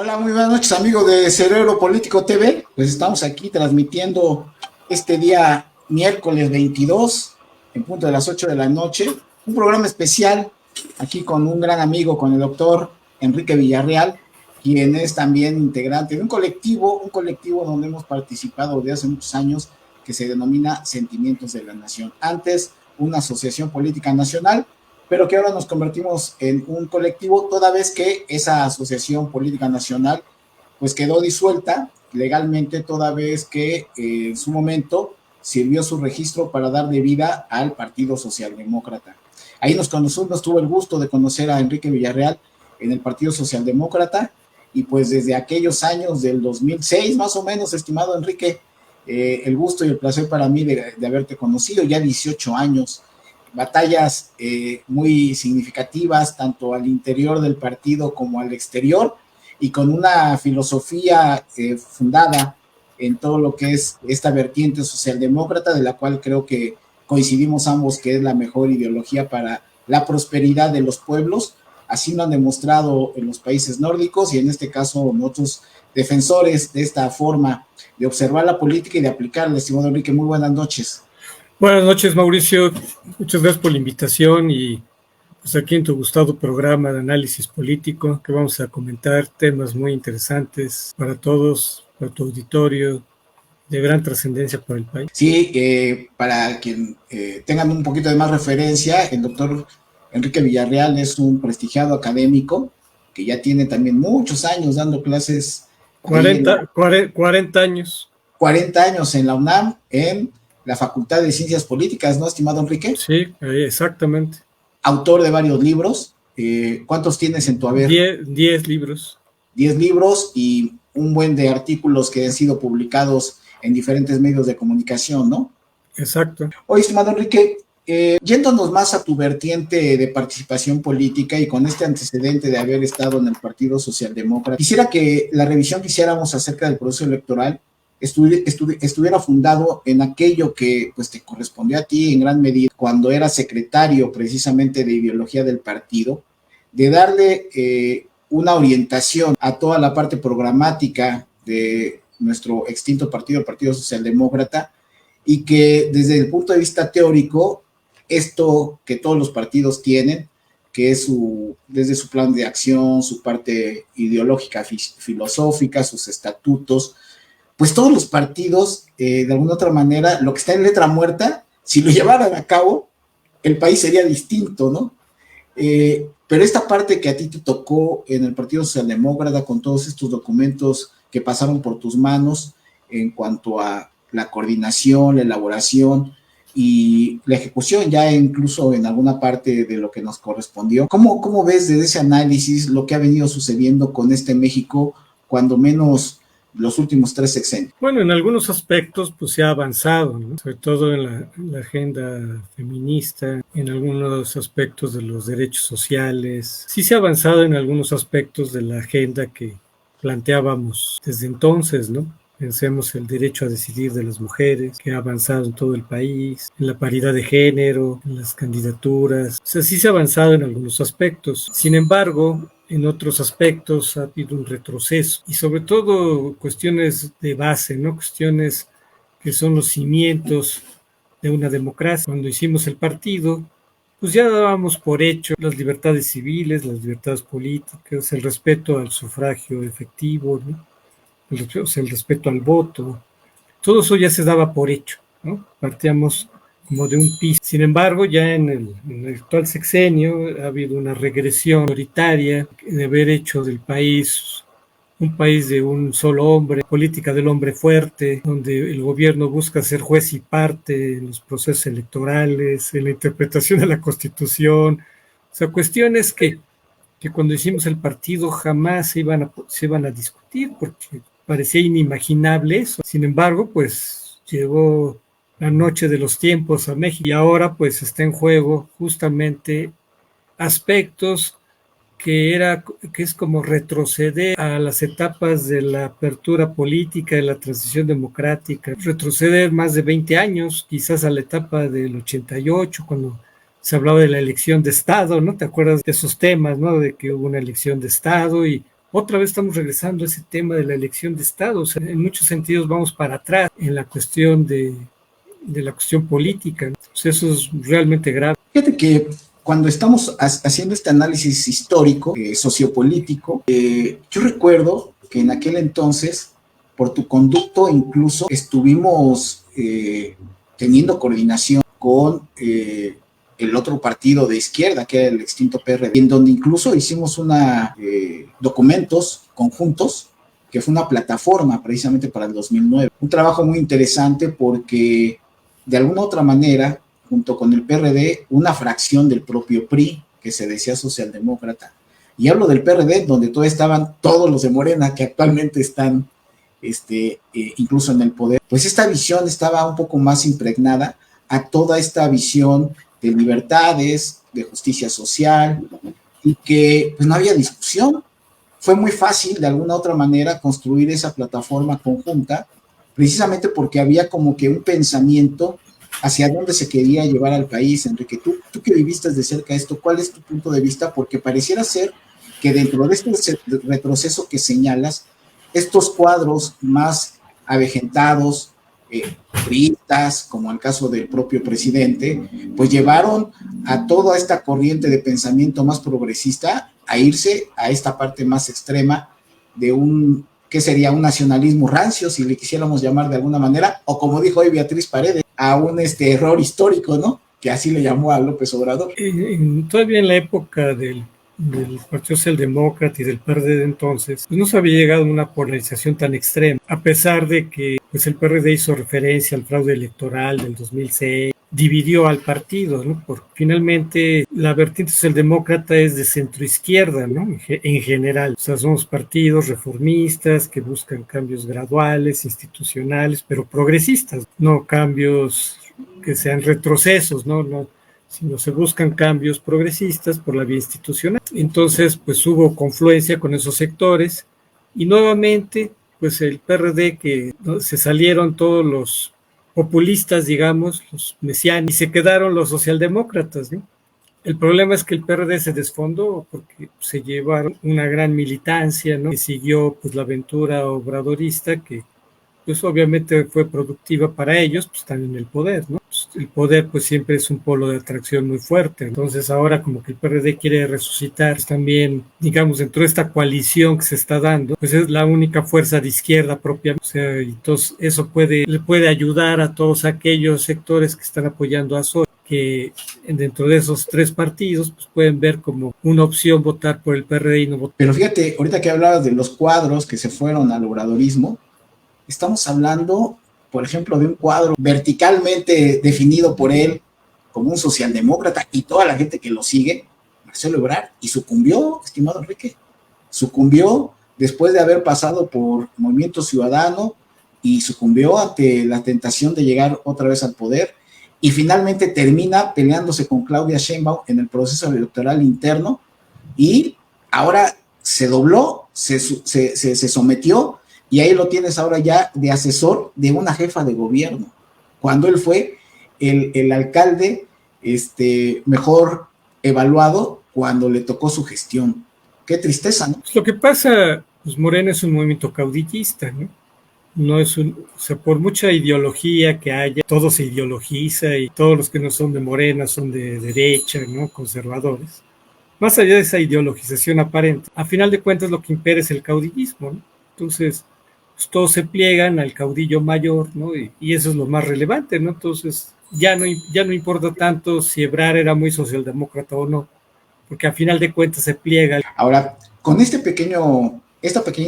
Hola, muy buenas noches, amigos de Cerebro Político TV. Pues estamos aquí transmitiendo este día miércoles 22, en punto de las 8 de la noche, un programa especial aquí con un gran amigo, con el doctor Enrique Villarreal, quien es también integrante de un colectivo donde hemos participado desde hace muchos años que se denomina Sentimientos de la Nación. Antes, una asociación política nacional, pero que ahora nos convertimos en un colectivo toda vez que esa asociación política nacional pues quedó disuelta legalmente toda vez que en su momento sirvió su registro para darle vida al Partido Socialdemócrata. Ahí nos tuvo el gusto de conocer a Enrique Villarreal en el Partido Socialdemócrata y pues desde aquellos años del 2006 más o menos, estimado Enrique, el gusto y el placer para mí de haberte conocido, ya 18 años, batallas muy significativas, tanto al interior del partido como al exterior, y con una filosofía fundada en todo lo que es esta vertiente socialdemócrata, de la cual creo que coincidimos ambos que es la mejor ideología para la prosperidad de los pueblos. Así lo han demostrado en los países nórdicos y en este caso nosotros defensores de esta forma de observar la política y de aplicarla. Estimado Enrique, muy buenas noches. Buenas noches, Mauricio. Muchas gracias por la invitación y pues aquí en tu gustado programa de análisis político, que vamos a comentar temas muy interesantes para todos, para tu auditorio, de gran trascendencia para el país. Sí, para quien tengan un poquito de más referencia, el doctor Enrique Villarreal es un prestigiado académico que ya tiene también muchos años dando clases ahí en la, 40 años. 40 años en la UNAM, en la Facultad de Ciencias Políticas, ¿no, estimado Enrique? Sí, exactamente. Autor de varios libros. ¿Cuántos tienes en tu haber? 10 libros. 10 libros y un buen de artículos que han sido publicados en diferentes medios de comunicación, ¿no? Exacto. Oye, estimado Enrique, yéndonos más a tu vertiente de participación política y con este antecedente de haber estado en el Partido Socialdemócrata, quisiera que la revisión que hiciéramos acerca del proceso electoral estuviera fundado en aquello que pues te correspondió a ti en gran medida cuando eras secretario precisamente de ideología del partido, de darle una orientación a toda la parte programática de nuestro extinto partido, el Partido Socialdemócrata, y que desde el punto de vista teórico, esto que todos los partidos tienen, que es desde su plan de acción, su parte ideológica, filosófica, sus estatutos, pues todos los partidos, de alguna otra manera, lo que está en letra muerta, si lo llevaran a cabo, el país sería distinto, ¿no? Pero esta parte que a ti te tocó en el Partido Socialdemócrata, con todos estos documentos que pasaron por tus manos en cuanto a la coordinación, la elaboración y la ejecución, ya incluso en alguna parte de lo que nos correspondió. ¿Cómo ves desde ese análisis lo que ha venido sucediendo con este México, cuando menos los últimos 3 sexenios? Bueno, en algunos aspectos pues se ha avanzado, ¿no? Sobre todo en la agenda feminista, en algunos aspectos de los derechos sociales. Sí se ha avanzado en algunos aspectos de la agenda que planteábamos desde entonces, ¿no? Pensemos el derecho a decidir de las mujeres, que ha avanzado en todo el país, en la paridad de género, en las candidaturas. O sea, sí se ha avanzado en algunos aspectos. Sin embargo, en otros aspectos ha habido un retroceso y sobre todo cuestiones de base, ¿no? Cuestiones que son los cimientos de una democracia. Cuando hicimos el partido, pues ya dábamos por hecho las libertades civiles, las libertades políticas, el respeto al sufragio efectivo, ¿no? El respeto al voto. Todo eso ya se daba por hecho, ¿no? Partíamos como de un piso. Sin embargo, ya en el actual sexenio ha habido una regresión autoritaria de haber hecho del país un país de un solo hombre, política del hombre fuerte, donde el gobierno busca ser juez y parte en los procesos electorales, en la interpretación de la Constitución. O sea, cuestiones que cuando hicimos el partido jamás se iban a discutir porque parecía inimaginable eso. Sin embargo, pues llegó la noche de los tiempos a México y ahora pues está en juego justamente aspectos que es como retroceder a las etapas de la apertura política, de la transición democrática, retroceder más de 20 años, quizás a la etapa del 88, cuando se hablaba de la elección de Estado, ¿no? ¿Te acuerdas de esos temas, ¿no? De que hubo una elección de Estado y otra vez estamos regresando a ese tema de la elección de Estado. O sea, en muchos sentidos vamos para atrás en la cuestión de la cuestión política, ¿no? O sea, eso es realmente grave. Fíjate que cuando estamos haciendo este análisis histórico, sociopolítico, yo recuerdo que en aquel entonces, por tu conducto, incluso estuvimos teniendo coordinación con el otro partido de izquierda, que era el extinto PRD, en donde incluso hicimos documentos conjuntos, que fue una plataforma precisamente para el 2009. Un trabajo muy interesante porque, de alguna otra manera, junto con el PRD, una fracción del propio PRI, que se decía socialdemócrata, y hablo del PRD, donde todavía estaban todos los de Morena, que actualmente están incluso en el poder, pues esta visión estaba un poco más impregnada a toda esta visión de libertades, de justicia social, y que pues no había discusión. Fue muy fácil de alguna otra manera construir esa plataforma conjunta, precisamente porque había como que un pensamiento hacia dónde se quería llevar al país. Enrique, tú que viviste de cerca esto, ¿cuál es tu punto de vista? Porque pareciera ser que dentro de este retroceso que señalas, estos cuadros más avejentados, priistas, como el caso del propio presidente, pues llevaron a toda esta corriente de pensamiento más progresista a irse a esta parte más extrema de ¿qué sería? Un nacionalismo rancio, si le quisiéramos llamar de alguna manera, o como dijo hoy Beatriz Paredes, a un error histórico, ¿no? Que así le llamó a López Obrador. Todavía en la época del Partido Socialdemócrata y del PRD de entonces, pues no se había llegado a una polarización tan extrema, a pesar de que pues el PRD hizo referencia al fraude electoral del 2006, dividió al partido, ¿no? Porque finalmente la vertiente socialdemócrata es de centroizquierda, ¿no? En general, o sea, somos partidos reformistas que buscan cambios graduales, institucionales, pero progresistas, no cambios que sean retrocesos, ¿no? Sino se buscan cambios progresistas por la vía institucional. Entonces, pues hubo confluencia con esos sectores y nuevamente, pues el PRD, que se salieron todos los populistas, digamos, los mesianos, y se quedaron los socialdemócratas, ¿no? El problema es que el PRD se desfondó porque se llevaron una gran militancia, ¿no? Que siguió pues la aventura obradorista, que pues obviamente fue productiva para ellos, pues están en el poder, ¿no? Pues, el poder pues siempre es un polo de atracción muy fuerte. Entonces ahora como que el PRD quiere resucitar pues, también, digamos, dentro de esta coalición que se está dando, pues es la única fuerza de izquierda propia. O sea, entonces eso le puede ayudar a todos aquellos sectores que están apoyando a Soros, que dentro de esos tres partidos pues pueden ver como una opción votar por el PRD y no votar. Pero fíjate, ahorita que hablabas de los cuadros que se fueron al obradorismo, estamos hablando, por ejemplo, de un cuadro verticalmente definido por él como un socialdemócrata y toda la gente que lo sigue, Marcelo Ebrard, y sucumbió, estimado Enrique, sucumbió después de haber pasado por Movimiento Ciudadano y sucumbió ante la tentación de llegar otra vez al poder y finalmente termina peleándose con Claudia Sheinbaum en el proceso electoral interno y ahora se dobló, se sometió. Y ahí lo tienes ahora ya de asesor de una jefa de gobierno, cuando él fue el alcalde mejor evaluado cuando le tocó su gestión. Qué tristeza, ¿no? Lo que pasa, pues Morena es un movimiento caudillista, ¿no? No es o sea, por mucha ideología que haya, todo se ideologiza y todos los que no son de Morena son de derecha, ¿no? Conservadores. Más allá de esa ideologización aparente, a final de cuentas lo que impera es el caudillismo, ¿no? Entonces, pues todos se pliegan al caudillo mayor, ¿no? Y eso es lo más relevante, ¿no? Entonces, ya no importa tanto si Ebrard era muy socialdemócrata o no, porque a final de cuentas se pliega. Ahora, con esta pequeña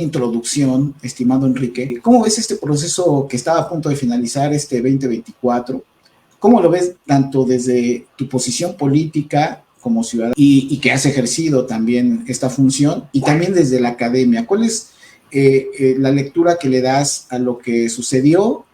introducción, estimado Enrique, ¿cómo ves este proceso que estaba a punto de finalizar este 2024? ¿Cómo lo ves tanto desde tu posición política como ciudadano y que has ejercido también esta función y también desde la academia? ¿Cuál es la lectura que le das a lo que sucedió,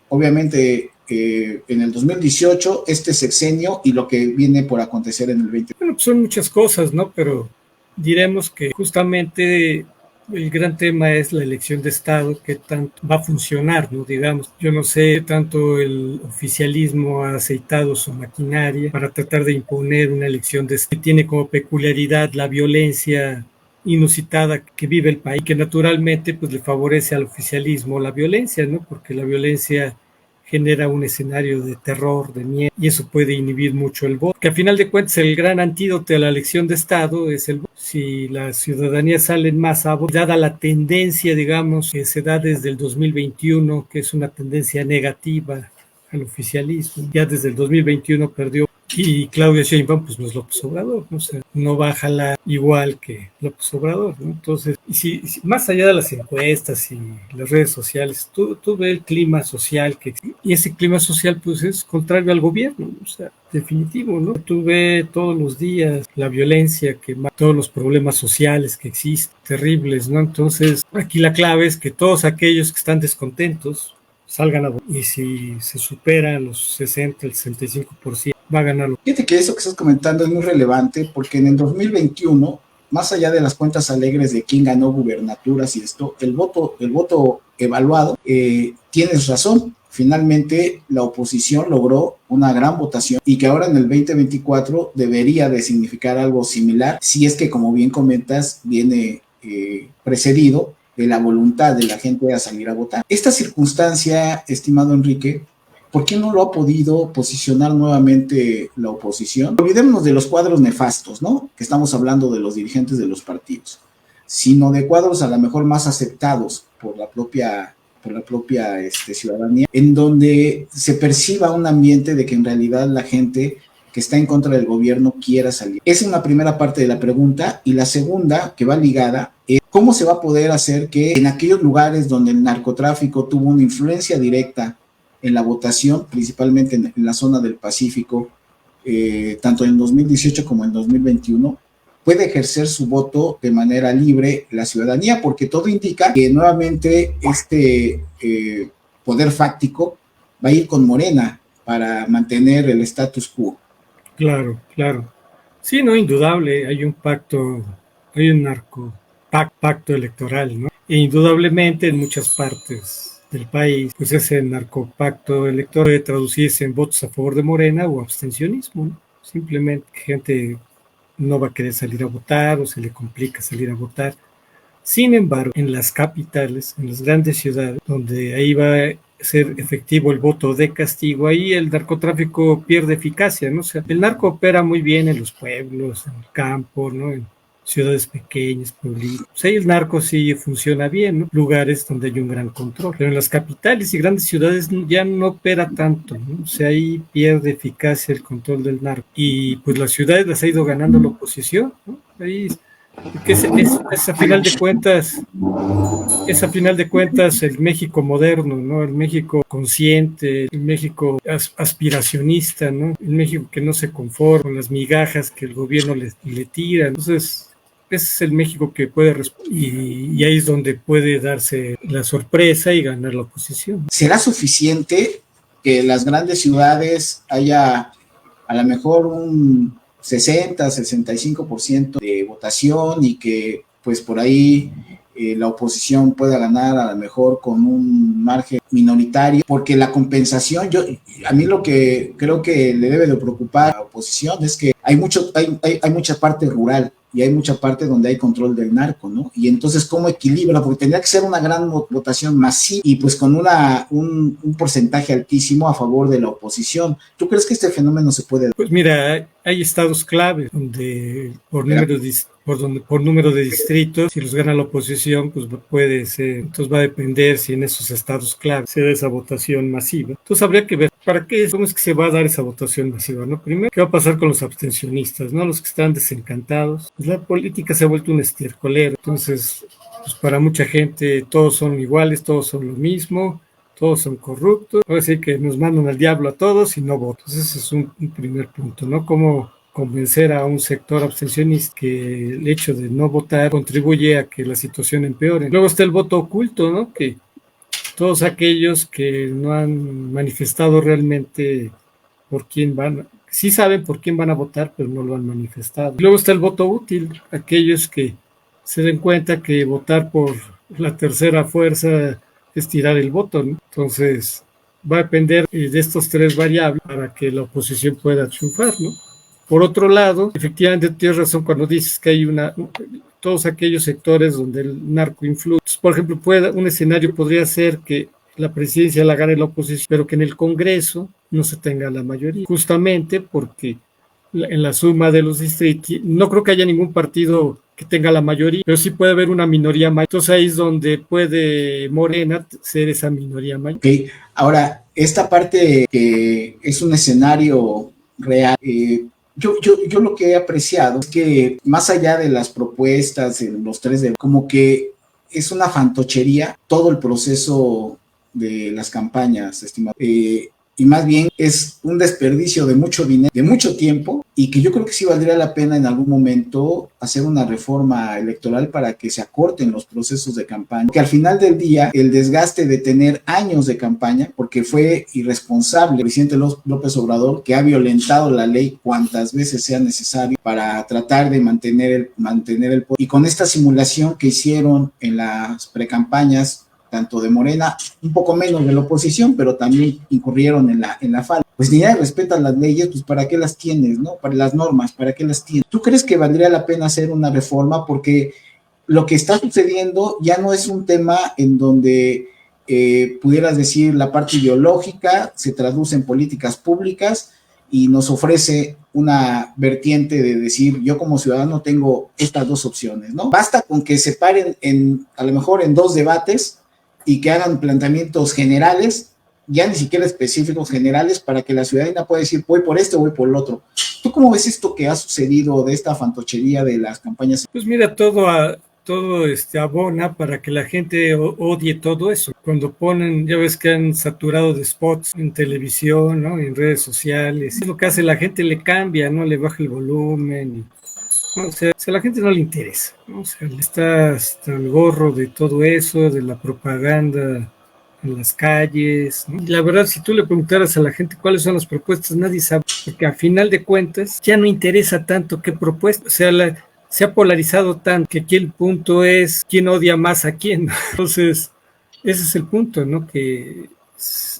obviamente, en el 2018, este sexenio y lo que viene por acontecer en el 2020? Bueno, pues son muchas cosas, ¿no? Pero diremos que justamente el gran tema es la elección de Estado, que tanto va a funcionar, ¿no? Digamos, yo no sé, tanto el oficialismo ha aceitado su maquinaria para tratar de imponer una elección de Estado que tiene como peculiaridad la violencia inusitada que vive el país, que naturalmente pues le favorece al oficialismo la violencia, ¿no? Porque la violencia genera un escenario de terror, de miedo, y eso puede inhibir mucho el voto. Que a final de cuentas el gran antídoto a la elección de Estado es el voto. Si la ciudadanía sale en masa, dada la tendencia, digamos, que se da desde el 2021, que es una tendencia negativa al oficialismo, ya desde el 2021 perdió. Y Claudia Sheinbaum, pues no es López Obrador, ¿no? O sea, no va a jalar igual que López Obrador, ¿no? Entonces, si más allá de las encuestas y las redes sociales, tú ves el clima social que existe, y ese clima social, pues es contrario al gobierno, ¿no? O sea, definitivo, ¿no? Tú ves todos los días la violencia, todos los problemas sociales que existen, terribles, ¿no? Entonces, aquí la clave es que todos aquellos que están descontentos salgan a votar. Y si se supera los 60, el 65%, va a ganar. Fíjate que eso que estás comentando es muy relevante porque en el 2021, más allá de las cuentas alegres de quién ganó gubernaturas y esto, el voto evaluado, tienes razón. Finalmente, la oposición logró una gran votación y que ahora en el 2024 debería de significar algo similar, si es que, como bien comentas, viene precedido de la voluntad de la gente a salir a votar. Esta circunstancia, estimado Enrique, ¿por qué no lo ha podido posicionar nuevamente la oposición? Olvidémonos de los cuadros nefastos, ¿no? Que estamos hablando de los dirigentes de los partidos, sino de cuadros a lo mejor más aceptados por la propia ciudadanía, en donde se perciba un ambiente de que en realidad la gente que está en contra del gobierno quiera salir. Esa es una primera parte de la pregunta, y la segunda, que va ligada, es cómo se va a poder hacer que en aquellos lugares donde el narcotráfico tuvo una influencia directa en la votación, principalmente en la zona del Pacífico, tanto en 2018 como en 2021, puede ejercer su voto de manera libre la ciudadanía, porque todo indica que nuevamente este poder fáctico va a ir con Morena para mantener el status quo. Claro, claro. Sí, no, indudable, hay un pacto, hay un pacto electoral, ¿no? E indudablemente en muchas partes del país, pues ese narcopacto electoral puede traducirse en votos a favor de Morena o abstencionismo, ¿no? Simplemente gente no va a querer salir a votar o se le complica salir a votar. Sin embargo, en las capitales, en las grandes ciudades, donde ahí va a ser efectivo el voto de castigo, ahí el narcotráfico pierde eficacia, ¿no? O sea, el narco opera muy bien en los pueblos, en el campo, ¿no? En ciudades pequeñas, pueblitos. O sea, ahí el narco sí funciona bien, ¿no? Lugares donde hay un gran control. Pero en las capitales y grandes ciudades ya no opera tanto, ¿no? O sea, ahí pierde eficacia el control del narco. Y pues las ciudades las ha ido ganando la oposición, ¿no? Ahí que es a final de cuentas el México moderno, ¿no? El México consciente, el México aspiracionista, ¿no? El México que no se conforma con las migajas que el gobierno le tira. Entonces, ese es el México que puede y ahí es donde puede darse la sorpresa y ganar la oposición. ¿Será suficiente que en las grandes ciudades haya a lo mejor un 60-65% de votación y que pues por ahí la oposición pueda ganar a lo mejor con un margen minoritario? Porque la compensación, a mí lo que creo que le debe de preocupar a la oposición es que hay mucha parte rural y hay mucha parte donde hay control del narco, ¿no? Y entonces, ¿cómo equilibra? Porque tendría que ser una gran votación masiva y pues con un porcentaje altísimo a favor de la oposición. ¿Tú crees que este fenómeno se puede dar? Pues mira, hay estados clave donde por número de distritos, si los gana la oposición, pues puede ser, entonces va a depender si en esos estados clave se da esa votación masiva. Entonces habría que ver cómo es que se va a dar esa votación masiva, ¿no? Primero, ¿qué va a pasar con los abstencionistas, ¿no? Los que están desencantados. Pues la política se ha vuelto un estercolero, entonces, pues para mucha gente todos son iguales, todos son lo mismo, todos son corruptos, ahora sí que nos mandan al diablo a todos y no votan. Ese es un primer punto, ¿no? Cómo convencer a un sector abstencionista que el hecho de no votar contribuye a que la situación empeore. Luego está el voto oculto, ¿no? Que todos aquellos que no han manifestado realmente por quién van, sí saben por quién van a votar, pero no lo han manifestado. Luego está el voto útil, aquellos que se den cuenta que votar por la tercera fuerza es tirar el voto, ¿no? Entonces va a depender de estos tres variables para que la oposición pueda triunfar, ¿no? Por otro lado, efectivamente tienes razón cuando dices que hay todos aquellos sectores donde el narco influye. Por ejemplo, un escenario podría ser que la presidencia la gane la oposición, pero que en el Congreso no se tenga la mayoría, justamente porque en la suma de los distritos, no creo que haya ningún partido que tenga la mayoría, pero sí puede haber una minoría mayor. Entonces ahí es donde puede Morena ser esa minoría mayor. Okay. Ahora, esta parte que es un escenario real, yo lo que he apreciado es que más allá de las propuestas, los tres de como que es una fantochería todo el proceso de las campañas, estimado. Y más bien es un desperdicio de mucho dinero, de mucho tiempo, y que yo creo que sí valdría la pena en algún momento hacer una reforma electoral para que se acorten los procesos de campaña, que al final del día el desgaste de tener años de campaña, porque fue irresponsable el presidente López Obrador, que ha violentado la ley cuantas veces sea necesario para tratar de mantener el poder, y con esta simulación que hicieron en las precampañas, tanto de Morena, un poco menos de la oposición, pero también incurrieron en la falta. Pues ni nadie respeta las leyes, pues ¿para qué las tienes, no? Para las normas, ¿para qué las tienes? ¿Tú crees que valdría la pena hacer una reforma? Porque lo que está sucediendo ya no es un tema en donde pudieras decir la parte ideológica se traduce en políticas públicas y nos ofrece una vertiente de decir, yo como ciudadano tengo estas dos opciones, ¿no? Basta con que se paren a lo mejor en dos debates y que hagan planteamientos generales, ya ni siquiera específicos, generales, para que la ciudadanía pueda decir, voy por este, voy por el otro. ¿Tú cómo ves esto que ha sucedido de esta fantochería de las campañas? Pues mira, todo abona para que la gente odie todo eso. Cuando ponen, ya ves que han saturado de spots en televisión, ¿no? En redes sociales. Es lo que hace la gente, le cambia, ¿no? Le baja el volumen. O sea, a la gente no le interesa, ¿no? O sea, está hasta el gorro de todo eso, de la propaganda en las calles, ¿no? Y la verdad, si tú le preguntaras a la gente cuáles son las propuestas, nadie sabe, porque a final de cuentas ya no interesa tanto qué propuesta, o sea, se ha polarizado tanto que aquí el punto es quién odia más a quién. Entonces, ese es el punto, ¿no? Que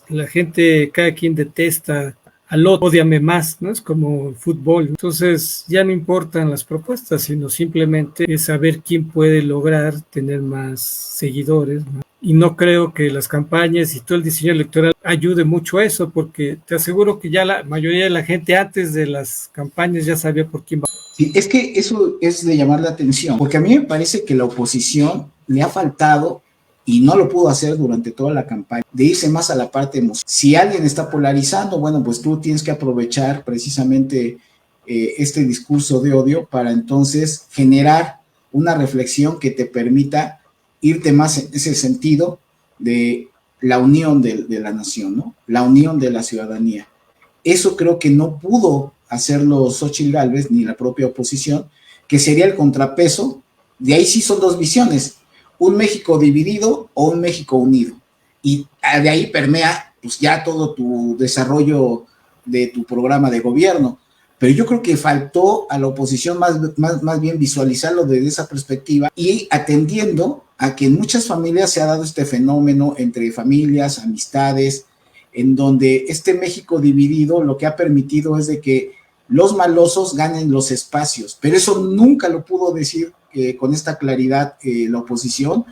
la gente, cada quien detesta al otro, ódiame más, ¿no? Es como el fútbol. Entonces ya no importan las propuestas, sino simplemente es saber quién puede lograr tener más seguidores, ¿no? Y no creo que las campañas y todo el diseño electoral ayude mucho a eso, porque te aseguro que ya la mayoría de la gente antes de las campañas ya sabía por quién va. Sí, es que eso es de llamar la atención, porque a mí me parece que la oposición le ha faltado, y no lo pudo hacer durante toda la campaña, de irse más a la parte emocional. Si alguien está polarizando, bueno, pues tú tienes que aprovechar precisamente este discurso de odio para entonces generar una reflexión que te permita irte más en ese sentido de la unión de la nación, ¿no? La unión de la ciudadanía. Eso creo que no pudo hacerlo Xóchitl Gálvez ni la propia oposición, que sería el contrapeso. De ahí sí son dos visiones, un México dividido o un México unido, y de ahí permea pues ya todo tu desarrollo de tu programa de gobierno. Pero yo creo que faltó a la oposición más bien visualizarlo desde esa perspectiva, y atendiendo a que en muchas familias se ha dado este fenómeno entre familias, amistades, en donde este México dividido lo que ha permitido es de que los malosos ganen los espacios, pero eso nunca lo pudo decir con esta claridad la oposición,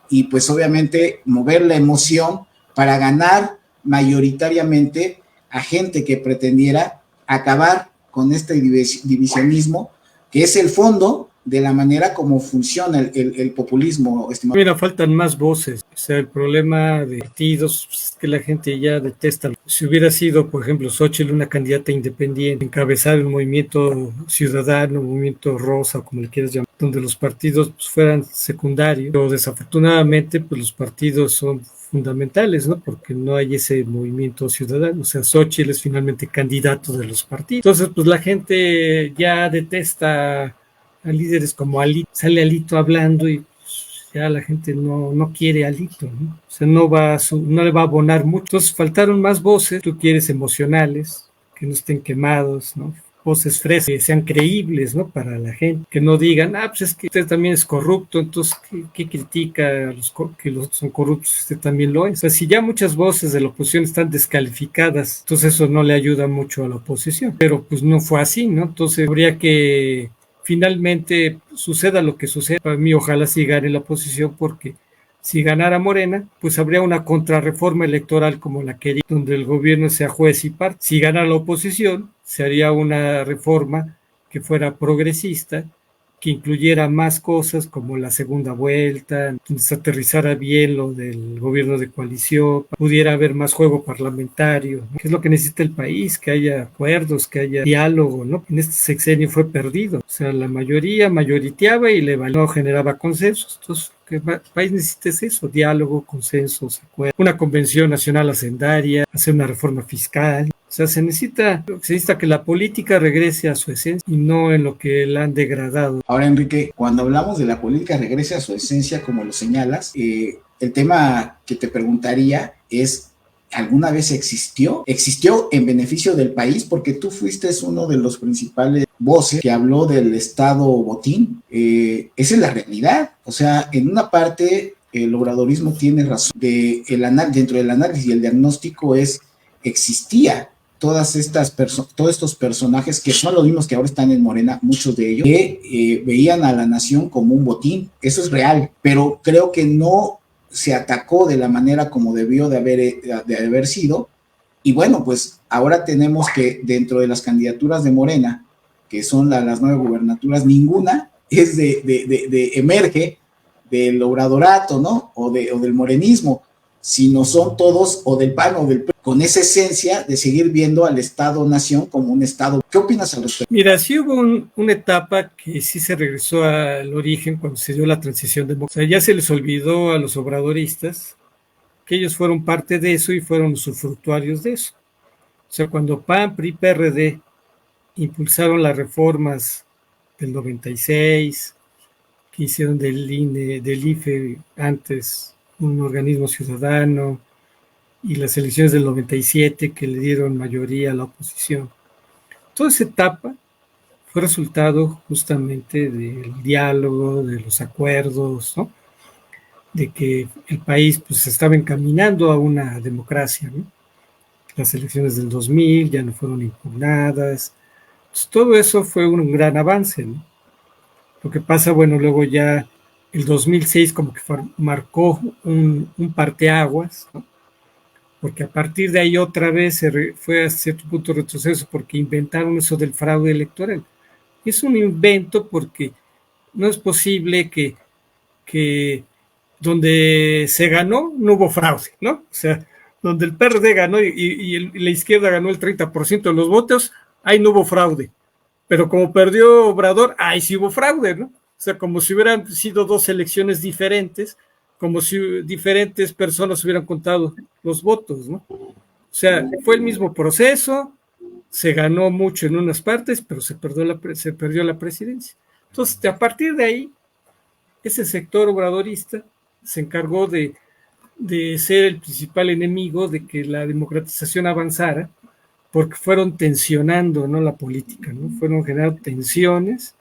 y pues obviamente mover la emoción para ganar mayoritariamente a gente que pretendiera acabar con este divisionismo, que es el fondo de la manera como funciona el populismo, estimado. Mira, faltan más voces. O sea, el problema de partidos es que la gente ya detesta. Si hubiera sido, por ejemplo, Xóchitl una candidata independiente, encabezar el movimiento ciudadano, movimiento rosa, como le quieras llamar, donde los partidos pues, fueran secundarios, pero desafortunadamente pues los partidos son fundamentales, ¿no? Porque no hay ese movimiento ciudadano. O sea, Xóchitl es finalmente candidato de los partidos. Entonces, pues la gente ya detesta a líderes como Alito. Sale Alito hablando y pues, ya la gente no quiere a Alito, ¿no? O sea, no le va a abonar mucho. Entonces, faltaron más voces, tú quieres emocionales, que no estén quemados, ¿no? Voces frescas, que sean creíbles, ¿no? Para la gente, que no digan, pues es que usted también es corrupto, entonces, ¿qué critica a los que los son corruptos? Usted también lo es. O sea, si ya muchas voces de la oposición están descalificadas, entonces eso no le ayuda mucho a la oposición. Pero pues no fue así, ¿no? Entonces habría que finalmente suceda lo que suceda. Para mí, ojalá sí gane la oposición, porque si ganara Morena, pues habría una contrarreforma electoral como la que donde el gobierno sea juez y parte. Si gana la oposición, se haría una reforma que fuera progresista, que incluyera más cosas como la segunda vuelta, donde se aterrizara bien lo del gobierno de coalición, pudiera haber más juego parlamentario, ¿no? Que es lo que necesita el país, que haya acuerdos, que haya diálogo, ¿no? En este sexenio fue perdido, o sea, la mayoría mayoriteaba y no generaba consensos. Entonces, que el país necesita eso: diálogo, consensos, acuerdos, una convención nacional hacendaria, hacer una reforma fiscal. O sea, se necesita que la política regrese a su esencia y no en lo que la han degradado. Ahora, Enrique, cuando hablamos de la política regrese a su esencia, como lo señalas, el tema que te preguntaría es, ¿alguna vez existió? ¿Existió en beneficio del país? Porque tú fuiste uno de los principales voces que habló del Estado botín. Esa es la realidad. O sea, en una parte el obradorismo tiene razón. Dentro del análisis y el diagnóstico existía todos estos personajes que son los mismos que ahora están en Morena, muchos de ellos, que veían a la nación como un botín. Eso es real, pero creo que no se atacó de la manera como debió de haber sido. Y bueno, pues ahora tenemos que dentro de las candidaturas de Morena, que son las 9 gubernaturas, ninguna es emerge del obradorato, ¿no? O del morenismo, sino son todos o del PAN o del PRI, con esa esencia de seguir viendo al Estado-Nación como un Estado. ¿Qué opinas al respecto? Mira, sí hubo una etapa que sí se regresó al origen cuando se dio la transición democrática. O sea, ya se les olvidó a los obradoristas que ellos fueron parte de eso y fueron usufructuarios de eso. O sea, cuando PAN, PRI, PRD impulsaron las reformas del 96, que hicieron del INE, del IFE antes un organismo ciudadano, y las elecciones del 97 que le dieron mayoría a la oposición. Toda esa etapa fue resultado justamente del diálogo, de los acuerdos, ¿no? De que el país pues se estaba encaminando a una democracia, ¿no? Las elecciones del 2000 ya no fueron impugnadas. Entonces, todo eso fue un gran avance, ¿no? Lo que pasa, bueno, luego ya el 2006 como que marcó un parteaguas, ¿no? Porque a partir de ahí otra vez fue a cierto punto retroceso, porque inventaron eso del fraude electoral. Es un invento porque no es posible que donde se ganó no hubo fraude, ¿no? O sea, donde el PRD ganó y la izquierda ganó el 30% de los votos, ahí no hubo fraude. Pero como perdió Obrador, ahí sí hubo fraude, ¿no? O sea, como si hubieran sido dos elecciones diferentes, como si diferentes personas hubieran contado los votos, ¿no? O sea, fue el mismo proceso, se ganó mucho en unas partes, pero se perdió la presidencia. Entonces, a partir de ahí, ese sector obradorista se encargó de ser el principal enemigo de que la democratización avanzara, porque fueron tensionando, ¿no?, la política, ¿no? Fueron generando tensiones,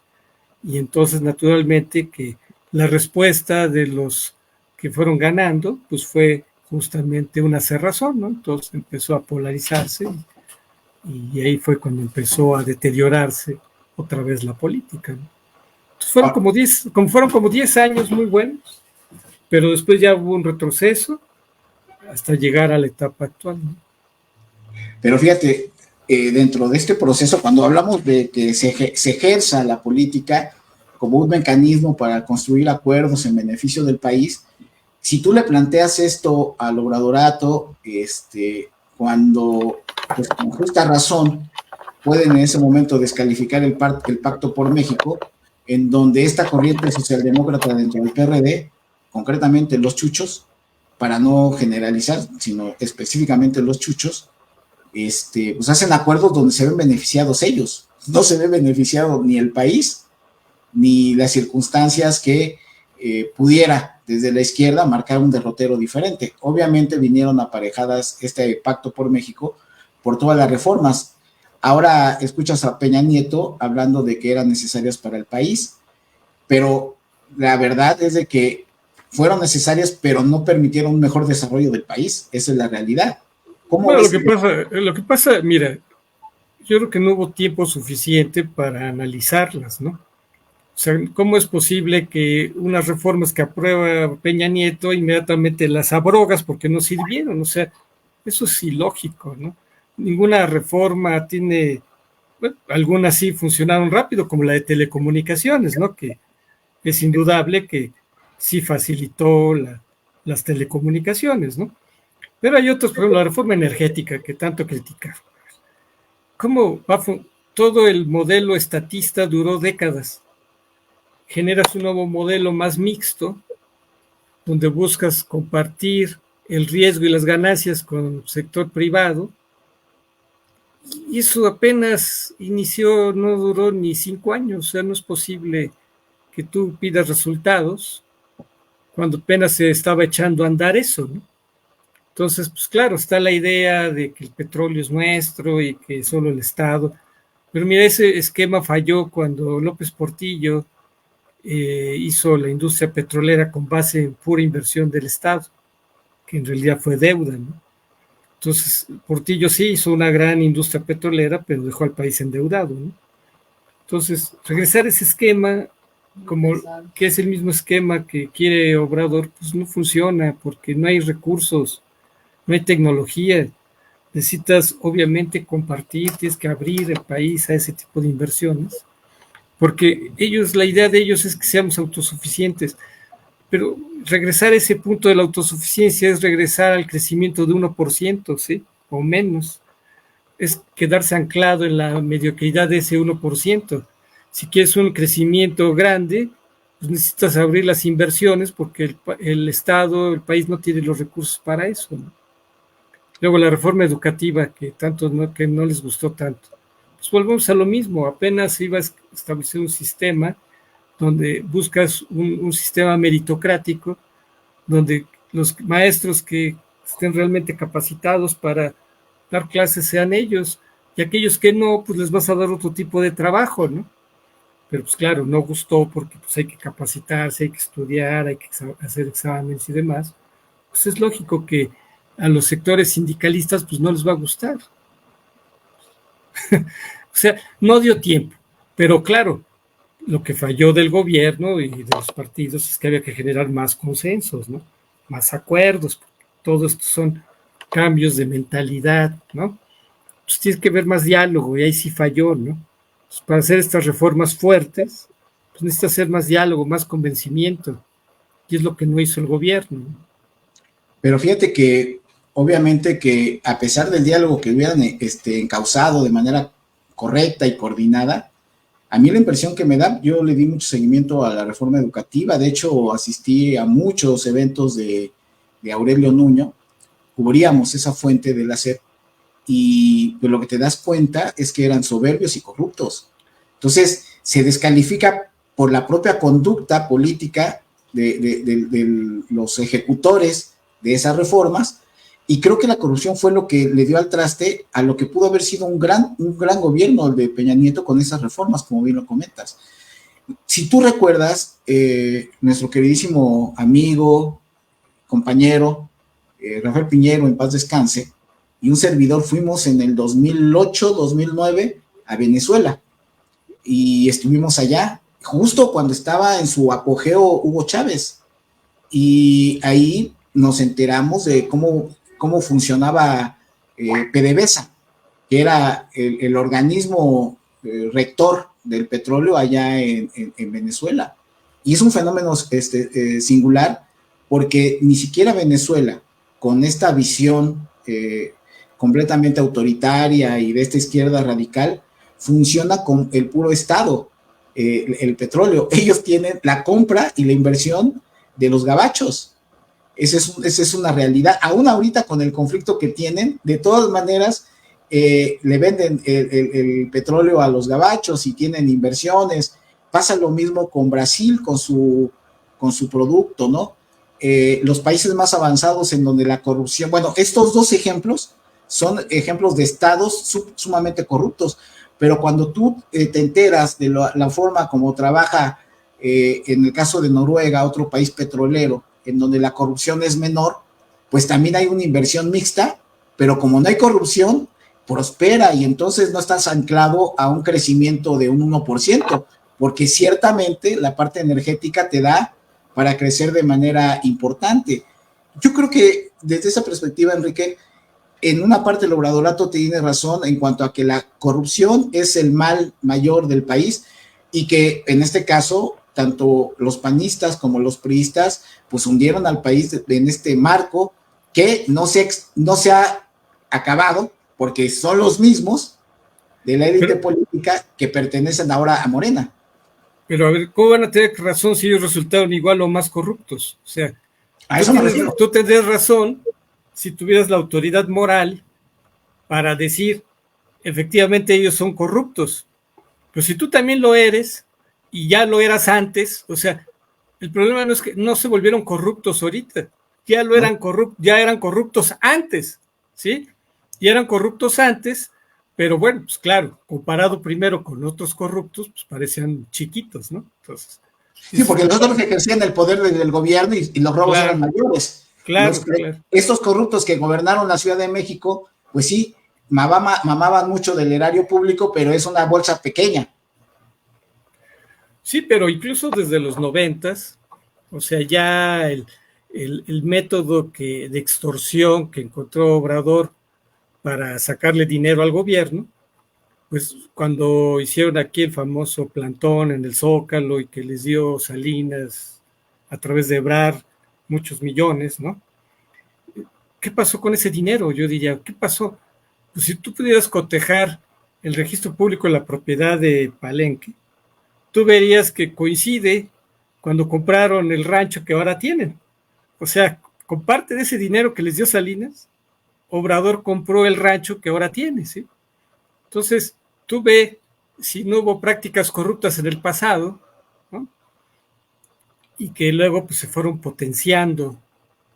y entonces naturalmente que la respuesta de los que fueron ganando, pues fue justamente una cerrazón, ¿no? Entonces empezó a polarizarse y ahí fue cuando empezó a deteriorarse otra vez la política, ¿no? Entonces fueron como 10 años muy buenos, pero después ya hubo un retroceso hasta llegar a la etapa actual, ¿no? Pero fíjate, dentro de este proceso, cuando hablamos de que se ejerza la política como un mecanismo para construir acuerdos en beneficio del país, si tú le planteas esto al obradorato, cuando, pues con justa razón, pueden en ese momento descalificar el Pacto por México, en donde esta corriente socialdemócrata dentro del PRD, concretamente los chuchos, para no generalizar, sino específicamente los chuchos, pues hacen acuerdos donde se ven beneficiados ellos. No se ve beneficiado ni el país, ni las circunstancias que pudiera desde la izquierda marcar un derrotero diferente. Obviamente vinieron aparejadas este Pacto por México por todas las reformas. Ahora escuchas a Peña Nieto hablando de que eran necesarias para el país, pero la verdad es de que fueron necesarias, pero no permitieron un mejor desarrollo del país. Esa es la realidad. Bueno, lo que pasa, mira, yo creo que no hubo tiempo suficiente para analizarlas, ¿no? O sea, ¿cómo es posible que unas reformas que aprueba Peña Nieto inmediatamente las abrogas porque no sirvieron? O sea, eso es ilógico, ¿no? Ninguna reforma tiene, bueno, algunas sí funcionaron rápido, como la de telecomunicaciones, ¿no? Que es indudable que sí facilitó las telecomunicaciones, ¿no? Pero hay otros, por ejemplo, la reforma energética que tanto criticaron. ¿Cómo va todo el modelo estatista duró décadas? Generas un nuevo modelo más mixto, donde buscas compartir el riesgo y las ganancias con el sector privado, y eso apenas inició, no duró ni 5 años. O sea, no es posible que tú pidas resultados cuando apenas se estaba echando a andar eso, ¿no? Entonces, pues claro, está la idea de que el petróleo es nuestro y que solo el Estado, pero mira, ese esquema falló cuando López Portillo hizo la industria petrolera con base en pura inversión del Estado, que en realidad fue deuda, ¿no? Entonces, Portillo sí hizo una gran industria petrolera, pero dejó al país endeudado, ¿no? Entonces, regresar a ese esquema, como que es el mismo esquema que quiere Obrador, pues no funciona porque no hay recursos, no hay tecnología. Necesitas obviamente compartir, tienes que abrir el país a ese tipo de inversiones, porque ellos, la idea de ellos es que seamos autosuficientes, pero regresar a ese punto de la autosuficiencia es regresar al crecimiento de 1%, ¿sí? O menos. Es quedarse anclado en la mediocridad de ese 1%. Si quieres un crecimiento grande, pues necesitas abrir las inversiones porque el Estado, el país no tiene los recursos para eso, ¿no? Luego la reforma educativa que no les gustó tanto. Pues volvemos a lo mismo, apenas iba a establecer un sistema donde buscas un sistema meritocrático, donde los maestros que estén realmente capacitados para dar clases sean ellos, y aquellos que no, pues les vas a dar otro tipo de trabajo, ¿no? Pero pues claro, no gustó porque pues hay que capacitarse, hay que estudiar, hay que hacer exámenes y demás. Pues es lógico que a los sectores sindicalistas pues no les va a gustar. O sea, no dio tiempo, pero claro, lo que falló del gobierno y de los partidos es que había que generar más consensos, ¿no? Más acuerdos. Todo esto son cambios de mentalidad, ¿no? Pues tienes que ver más diálogo y ahí sí falló, ¿no? Pues para hacer estas reformas fuertes, pues necesita hacer más diálogo, más convencimiento, y es lo que no hizo el gobierno, ¿no? Pero fíjate que obviamente que a pesar del diálogo que hubieran encauzado de manera correcta y coordinada, a mí la impresión que me da, yo le di mucho seguimiento a la reforma educativa, de hecho asistí a muchos eventos de Aurelio Nuño, cubríamos esa fuente de la SEP, y pues lo que te das cuenta es que eran soberbios y corruptos. Entonces se descalifica por la propia conducta política de los ejecutores de esas reformas, y creo que la corrupción fue lo que le dio al traste a lo que pudo haber sido un gran gobierno de Peña Nieto con esas reformas, como bien lo comentas. Si tú recuerdas, nuestro queridísimo amigo, compañero, Rafael Piñero, en paz descanse, y un servidor fuimos en el 2008, 2009 a Venezuela, y estuvimos allá, justo cuando estaba en su apogeo Hugo Chávez, y ahí nos enteramos de cómo funcionaba PDVSA, que era el organismo rector del petróleo allá en Venezuela. Y es un fenómeno singular, porque ni siquiera Venezuela, con esta visión completamente autoritaria y de esta izquierda radical, funciona con el puro Estado, el petróleo. Ellos tienen la compra y la inversión de los gabachos. Esa es una realidad. Aún ahorita con el conflicto que tienen, de todas maneras, le venden el petróleo a los gabachos y tienen inversiones. Pasa lo mismo con Brasil, con su producto, ¿no? Los países más avanzados en donde la corrupción, bueno, estos dos ejemplos son ejemplos de estados sumamente corruptos, pero cuando tú te enteras de la forma como trabaja, en el caso de Noruega, otro país petrolero, en donde la corrupción es menor, pues también hay una inversión mixta, pero como no hay corrupción, prospera, y entonces no estás anclado a un crecimiento de un 1%, porque ciertamente la parte energética te da para crecer de manera importante. Yo creo que desde esa perspectiva, Enrique, en una parte el obradorato tiene razón en cuanto a que la corrupción es el mal mayor del país y que en este caso tanto los panistas como los priistas pues hundieron al país en este marco que no se ha acabado porque son los mismos de la élite política que pertenecen ahora a Morena. Pero a ver, ¿cómo van a tener razón si ellos resultaron igual o más corruptos? O sea, tú tendrías razón si tuvieras la autoridad moral para decir, efectivamente ellos son corruptos. Pero si tú también lo eres y ya lo eras antes, o sea, el problema no es que no se volvieron corruptos ahorita, ya eran corruptos antes, ¿sí? Ya eran corruptos antes, pero bueno, pues claro, comparado primero con otros corruptos, pues parecían chiquitos, ¿no? Entonces, sí, porque los otros ejercían el poder del gobierno y los robos eran mayores. Claro. Estos corruptos que gobernaron la Ciudad de México, pues sí, mamaban mucho del erario público, pero es una bolsa pequeña. Sí, pero incluso desde los 90s, o sea, ya el método de extorsión que encontró Obrador para sacarle dinero al gobierno, pues cuando hicieron aquí el famoso plantón en el Zócalo y que les dio Salinas a través de Ebrard muchos millones, ¿no? ¿Qué pasó con ese dinero? Yo diría, ¿qué pasó? Pues si tú pudieras cotejar el registro público de la propiedad de Palenque, tú verías que coincide cuando compraron el rancho que ahora tienen. O sea, con parte de ese dinero que les dio Salinas, Obrador compró el rancho que ahora tiene, ¿sí? Entonces, tú ve si no hubo prácticas corruptas en el pasado, ¿no? Y que luego pues, se fueron potenciando,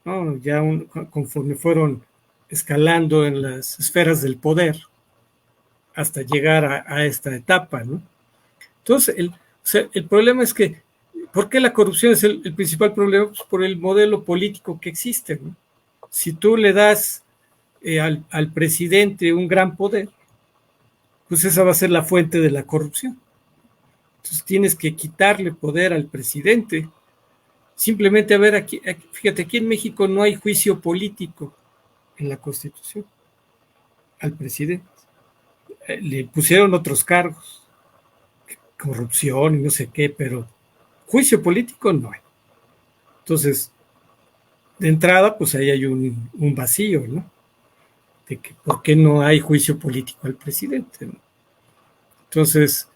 ¿no? Ya conforme fueron escalando en las esferas del poder hasta llegar a esta etapa, ¿no? Entonces, el problema es que, ¿por qué la corrupción es el principal problema? Pues por el modelo político que existe, ¿no? Si tú le das al presidente un gran poder, pues esa va a ser la fuente de la corrupción. Entonces tienes que quitarle poder al presidente. Simplemente, a ver, fíjate, aquí en México no hay juicio político en la Constitución al presidente. Le pusieron otros cargos, corrupción y no sé qué, pero juicio político no hay. Entonces, de entrada, pues ahí hay un vacío, ¿no? De que por qué no hay juicio político al presidente, ¿no? Entonces,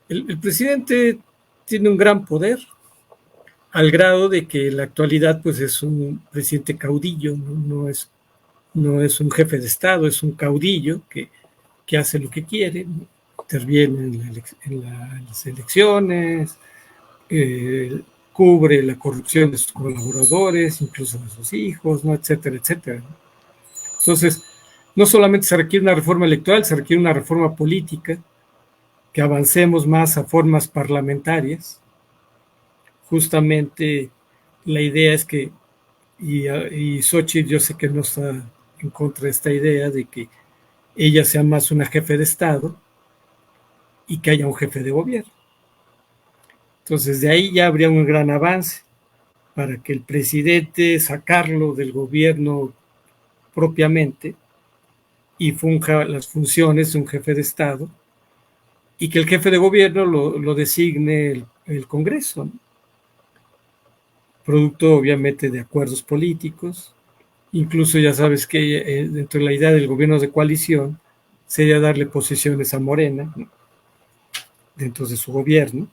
el presidente tiene un gran poder, al grado de que en la actualidad pues es un presidente caudillo, ¿no? No es un jefe de Estado, es un caudillo que hace lo que quiere, ¿no? Interviene en las elecciones, cubre la corrupción de sus colaboradores, incluso de sus hijos, ¿no? Etcétera, etcétera, ¿no? Entonces, no solamente se requiere una reforma electoral, se requiere una reforma política, que avancemos más a formas parlamentarias. Justamente la idea es que, y Xochitl yo sé que no está en contra de esta idea de que ella sea más una jefe de Estado y que haya un jefe de gobierno. Entonces de ahí ya habría un gran avance para que el presidente sacarlo del gobierno propiamente y funja las funciones de un jefe de Estado y que el jefe de gobierno lo designe el Congreso, ¿no? Producto obviamente de acuerdos políticos. Incluso ya sabes que dentro de la idea del gobierno de coalición sería darle posiciones a Morena, ¿no? Dentro de su gobierno,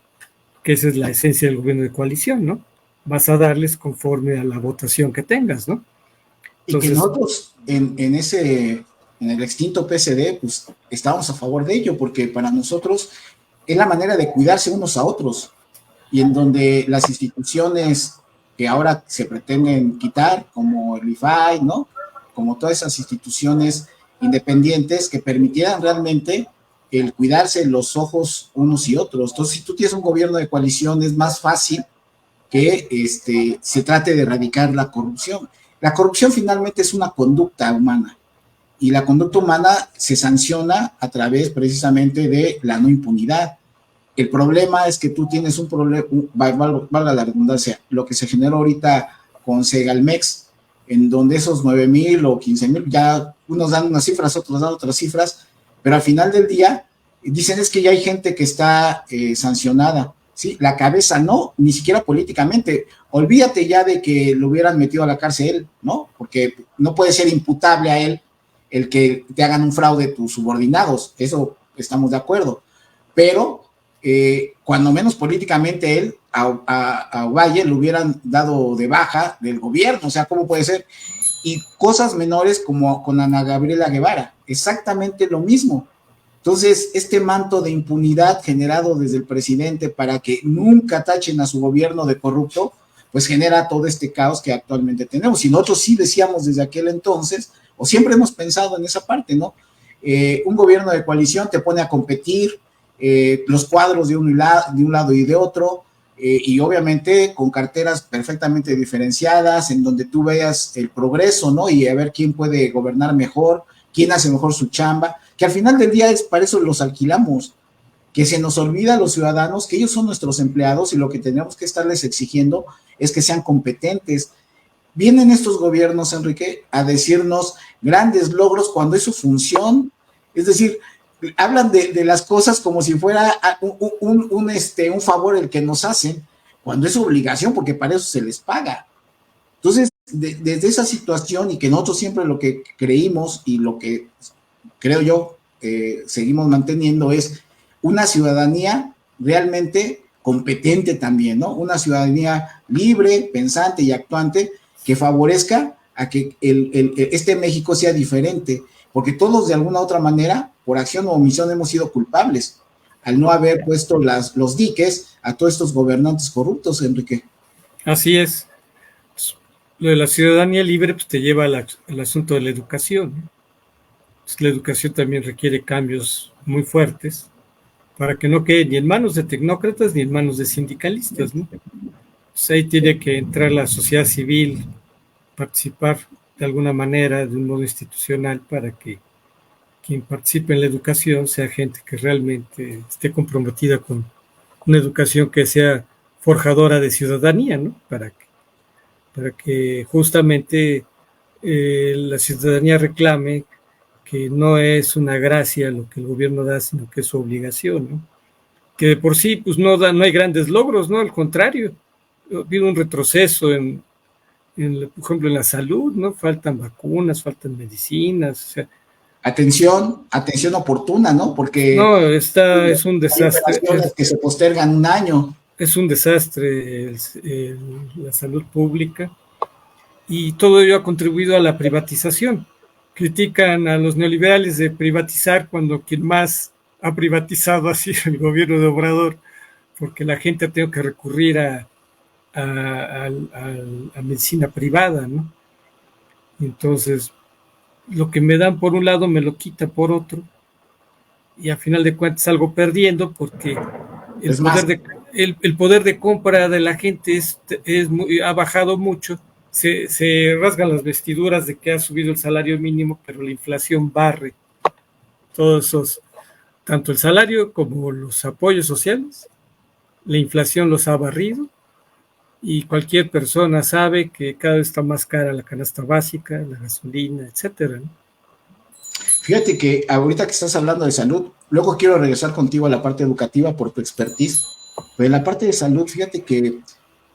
que esa es la esencia del gobierno de coalición, ¿no? Vas a darles conforme a la votación que tengas, ¿no? Entonces, y que nosotros en el extinto PSD, pues estábamos a favor de ello, porque para nosotros es la manera de cuidarse unos a otros, y en donde las instituciones que ahora se pretenden quitar, como el IFAI, ¿no? Como todas esas instituciones independientes que permitieran realmente el cuidarse los ojos unos y otros. Entonces, si tú tienes un gobierno de coalición, es más fácil que se trate de erradicar la corrupción. La corrupción finalmente es una conducta humana, y la conducta humana se sanciona a través precisamente de la no impunidad. El problema es que tú tienes un problema, valga la redundancia, lo que se generó ahorita con Segalmex, en donde esos 9,000 o 15,000, ya unos dan unas cifras, otros dan otras cifras, pero al final del día dicen es que ya hay gente que está sancionada, ¿sí? La cabeza no, ni siquiera políticamente. Olvídate ya de que lo hubieran metido a la cárcel, ¿no? Porque no puede ser imputable a él el que te hagan un fraude tus subordinados, eso estamos de acuerdo, pero cuando menos políticamente él, a Valle le hubieran dado de baja del gobierno, o sea, ¿cómo puede ser? Y cosas menores como con Ana Gabriela Guevara, exactamente lo mismo. Entonces, este manto de impunidad generado desde el presidente para que nunca tachen a su gobierno de corrupto, pues genera todo este caos que actualmente tenemos. Y nosotros sí decíamos desde aquel entonces, o siempre hemos pensado en esa parte, ¿no? Un gobierno de coalición te pone a competir, los cuadros de un lado y de otro, y obviamente con carteras perfectamente diferenciadas, en donde tú veas el progreso, ¿no? Y a ver quién puede gobernar mejor, quién hace mejor su chamba, que al final del día es para eso los alquilamos, que se nos olvida a los ciudadanos que ellos son nuestros empleados y lo que tenemos que estarles exigiendo es que sean competentes. Vienen estos gobiernos, Enrique, a decirnos grandes logros cuando es su función, es decir, hablan de las cosas como si fuera un favor el que nos hacen, cuando es su obligación, porque para eso se les paga. Entonces, desde esa situación y que nosotros siempre lo que creímos y lo que creo yo seguimos manteniendo es una ciudadanía realmente competente también, ¿no? Una ciudadanía libre, pensante y actuante que favorezca a que este México sea diferente, porque todos de alguna u otra manera, por acción o omisión, hemos sido culpables al no haber puesto los diques a todos estos gobernantes corruptos, Enrique. Así es. Lo de la ciudadanía libre pues, te lleva al asunto de la educación, ¿no? Pues, la educación también requiere cambios muy fuertes para que no quede ni en manos de tecnócratas ni en manos de sindicalistas, ¿no? Pues ahí tiene que entrar la sociedad civil, participar de alguna manera, de un modo institucional, para que quien participe en la educación sea gente que realmente esté comprometida con una educación que sea forjadora de ciudadanía, ¿no? Para que justamente la ciudadanía reclame que no es una gracia lo que el gobierno da, sino que es su obligación, ¿no? Que de por sí pues no hay grandes logros, ¿no? Al contrario, ha habido un retroceso por ejemplo, en la salud, ¿no? Faltan vacunas, faltan medicinas, o sea, atención oportuna, ¿no? Porque no, es un hay desastre. operaciones que se postergan un año. Es un desastre la salud pública y todo ello ha contribuido a la privatización. Critican a los neoliberales de privatizar cuando quien más ha privatizado ha sido el gobierno de Obrador, porque la gente ha tenido que recurrir a medicina privada, ¿no? Entonces, lo que me dan por un lado me lo quita por otro, y a final de cuentas salgo perdiendo porque el poder de compra de la gente ha bajado mucho. Se rasgan las vestiduras de que ha subido el salario mínimo, pero la inflación barre todos esos, tanto el salario como los apoyos sociales. La inflación los ha barrido y cualquier persona sabe que cada vez está más cara la canasta básica, la gasolina, etcétera, ¿no? Fíjate que ahorita que estás hablando de salud, luego quiero regresar contigo a la parte educativa por tu expertise, pero en la parte de salud, fíjate que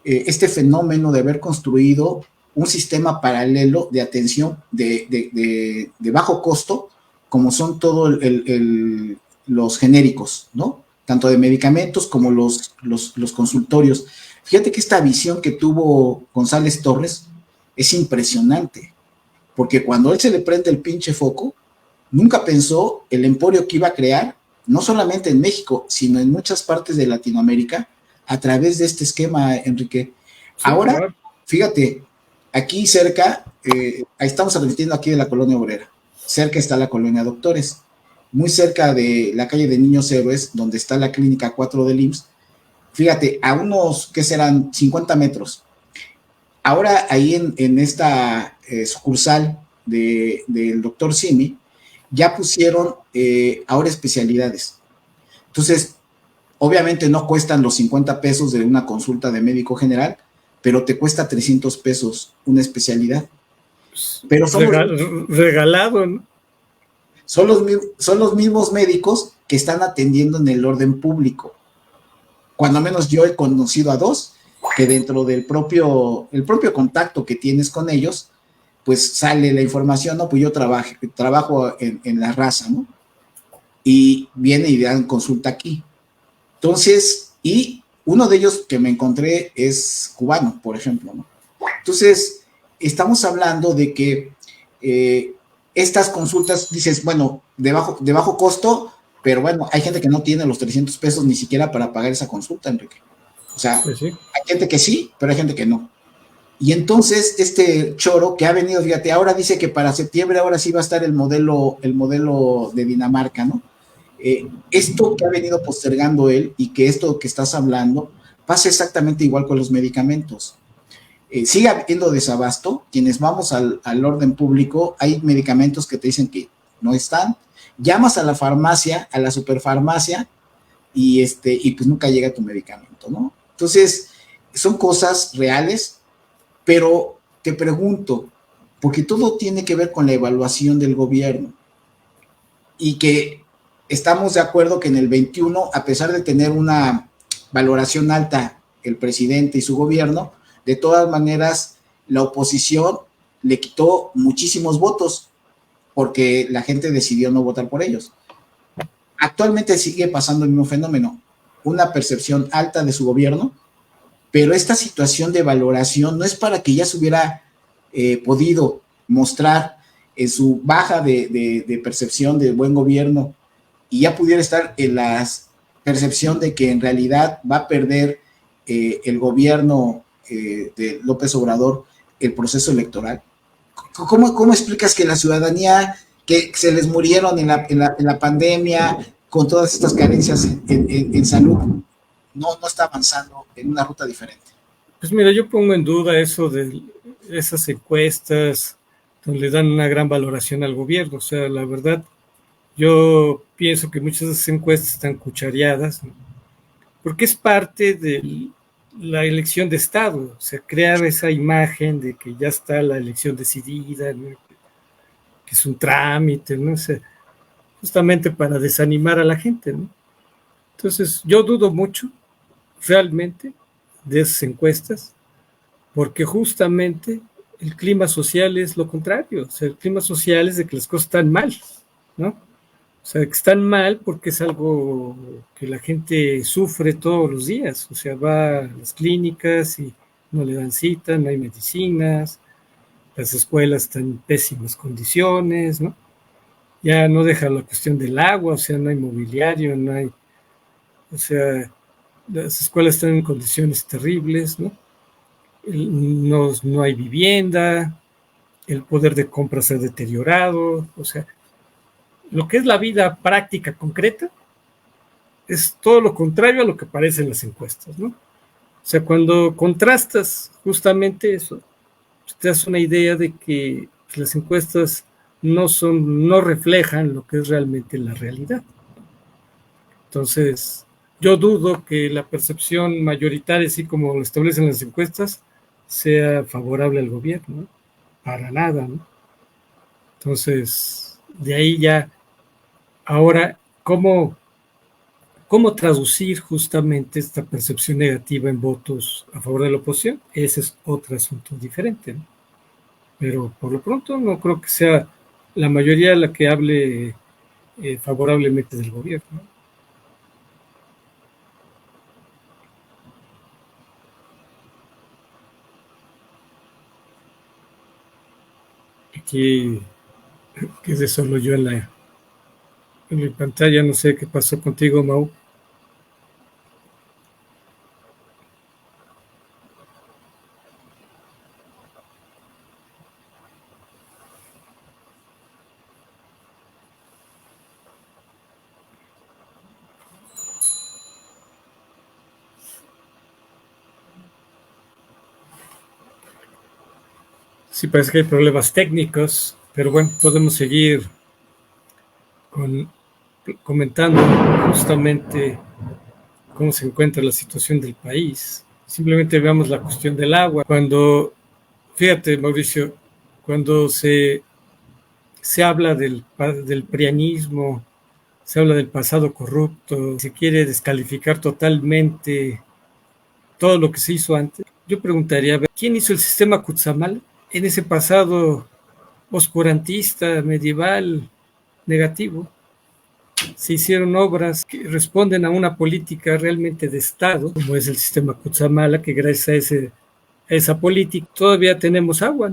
este fenómeno de haber construido un sistema paralelo de atención de bajo costo, como son todos los genéricos, ¿no? Tanto de medicamentos como los consultorios. Fíjate que esta visión que tuvo González Torres es impresionante, porque cuando a él se le prende el pinche foco, nunca pensó el emporio que iba a crear, no solamente en México, sino en muchas partes de Latinoamérica, a través de este esquema, Enrique. Sí, ahora, claro. Fíjate, aquí cerca, ahí estamos transmitiendo aquí de la Colonia Obrera, cerca está la Colonia Doctores, muy cerca de la calle de Niños Héroes, donde está la Clínica 4 del IMSS, fíjate, a unos, ¿qué serán? 50 metros. Ahora, ahí en esta sucursal del doctor Simi, ya pusieron ahora especialidades. Entonces, Obviamente no cuestan los 50 pesos de una consulta de médico general, pero te cuesta 300 pesos una especialidad. Pero regalado, ¿no? Son los mismos médicos que están atendiendo en el orden público. Cuando menos yo he conocido a dos que dentro del propio contacto que tienes con ellos, pues sale la información, no, pues yo trabajo en la raza, ¿no? Y viene y dan consulta aquí. Entonces, y uno de ellos que me encontré es cubano, por ejemplo, ¿no? Entonces, estamos hablando de que estas consultas, dices, bueno, de bajo costo, pero bueno, hay gente que no tiene los 300 pesos ni siquiera para pagar esa consulta, Enrique. O sea, pues sí, hay gente que sí, pero hay gente que no. Y entonces este choro que ha venido, fíjate, ahora dice que para septiembre ahora sí va a estar el modelo de Dinamarca, ¿no? Esto que ha venido postergando él y que esto que estás hablando pasa exactamente igual con los medicamentos. Sigue habiendo desabasto, quienes vamos al orden público, hay medicamentos que te dicen que no están, llamas a la farmacia, a la superfarmacia, y pues nunca llega tu medicamento, ¿no? Entonces, son cosas reales, pero te pregunto, porque todo tiene que ver con la evaluación del gobierno, y que estamos de acuerdo que en el 21, a pesar de tener una valoración alta el presidente y su gobierno, de todas maneras, la oposición le quitó muchísimos votos porque la gente decidió no votar por ellos. Actualmente sigue pasando el mismo fenómeno, una percepción alta de su gobierno, pero esta situación de valoración no es para que ya se hubiera podido mostrar en su baja de percepción de buen gobierno y ya pudiera estar en la percepción de que en realidad va a perder el gobierno de López Obrador el proceso electoral. ¿Cómo explicas que la ciudadanía que se les murieron en la pandemia con todas estas carencias en salud no está avanzando en una ruta diferente? Pues mira, yo pongo en duda eso de esas encuestas donde le dan una gran valoración al gobierno. O sea, la verdad, yo pienso que muchas de esas encuestas están cuchareadas, ¿no? Porque es parte de la elección de Estado, o sea, crear esa imagen de que ya está la elección decidida, ¿no? Que es un trámite, ¿no? O sea, justamente para desanimar a la gente, ¿no? Entonces, yo dudo mucho, realmente, de esas encuestas, porque justamente el clima social es lo contrario, o sea, el clima social es de que las cosas están mal, ¿no? O sea, que están mal porque es algo que la gente sufre todos los días. O sea, va a las clínicas y no le dan cita, no hay medicinas, las escuelas están en pésimas condiciones, ¿no? Ya no deja la cuestión del agua, o sea, no hay mobiliario, no hay... O sea, las escuelas están en condiciones terribles, ¿no? No hay vivienda, el poder de compra se ha deteriorado, o sea, lo que es la vida práctica, concreta, es todo lo contrario a lo que parece en las encuestas, ¿no? O sea, cuando contrastas justamente eso, te das una idea de que las encuestas no reflejan lo que es realmente la realidad. Entonces, yo dudo que la percepción mayoritaria, así como lo establecen las encuestas, sea favorable al gobierno, ¿no? Para nada, ¿no? Entonces, de ahí ya, ahora, ¿cómo traducir justamente esta percepción negativa en votos a favor de la oposición? Ese es otro asunto diferente, ¿no? Pero por lo pronto no creo que sea la mayoría la que hable favorablemente del gobierno, ¿no? Aquí quedé solo yo en mi pantalla, no sé qué pasó contigo, Mau. Sí, parece que hay problemas técnicos, pero bueno, podemos seguir comentando justamente cómo se encuentra la situación del país. Simplemente veamos la cuestión del agua. Cuando, fíjate, Mauricio, cuando se habla del prianismo, se habla del pasado corrupto, se quiere descalificar totalmente todo lo que se hizo antes. Yo preguntaría, ¿quién hizo el sistema Cutzamala en ese pasado oscurantista, medieval, negativo? Se hicieron obras que responden a una política realmente de Estado, como es el sistema Cutzamala, que gracias a esa política todavía tenemos agua.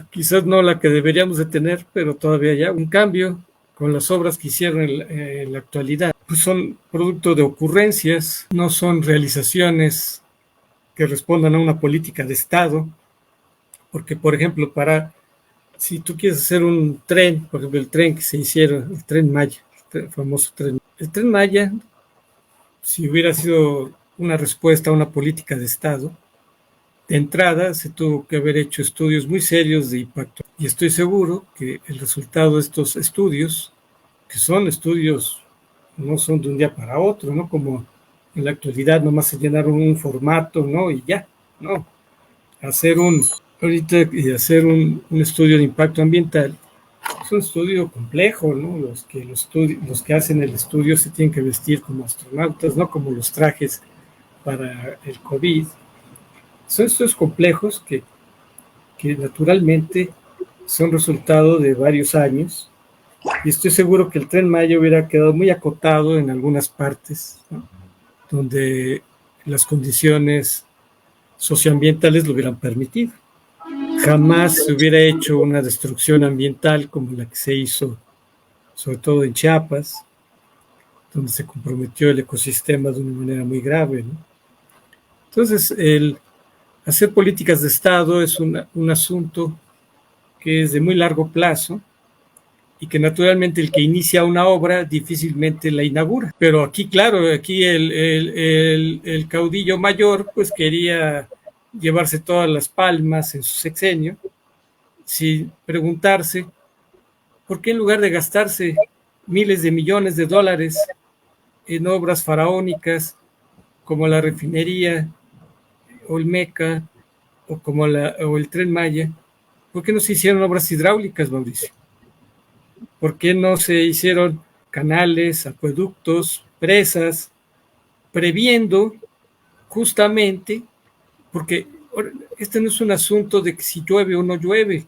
Quizás no la que deberíamos de tener, pero todavía hay agua. En cambio, con las obras que hicieron en la actualidad, pues son producto de ocurrencias, no son realizaciones que respondan a una política de Estado, porque, por ejemplo, si tú quieres hacer un tren, por ejemplo, el tren que se hicieron, el Tren Maya, el famoso tren. El Tren Maya, si hubiera sido una respuesta a una política de Estado, de entrada se tuvo que haber hecho estudios muy serios de impacto. Y estoy seguro que el resultado de estos estudios, que son estudios, no son de un día para otro, ¿no? Como en la actualidad nomás se llenaron un formato, ¿no? Y ya, no. Hacer un estudio de impacto ambiental es un estudio complejo, ¿no? Los que hacen el estudio se tienen que vestir como astronautas, no como los trajes para el COVID. Son estudios complejos que naturalmente son resultado de varios años, y estoy seguro que el Tren Maya hubiera quedado muy acotado en algunas partes, ¿no? Donde las condiciones socioambientales lo hubieran permitido. Jamás se hubiera hecho una destrucción ambiental como la que se hizo, sobre todo en Chiapas, donde se comprometió el ecosistema de una manera muy grave, ¿no? Entonces, el hacer políticas de Estado es un asunto que es de muy largo plazo y que naturalmente el que inicia una obra difícilmente la inaugura. Pero aquí, claro, aquí el caudillo mayor pues quería llevarse todas las palmas en su sexenio, sin preguntarse por qué en lugar de gastarse miles de millones de dólares en obras faraónicas como la refinería Olmeca o el Tren Maya, ¿por qué no se hicieron obras hidráulicas, Mauricio? ¿Por qué no se hicieron canales, acueductos, presas, previendo justamente, porque este no es un asunto de que si llueve o no llueve,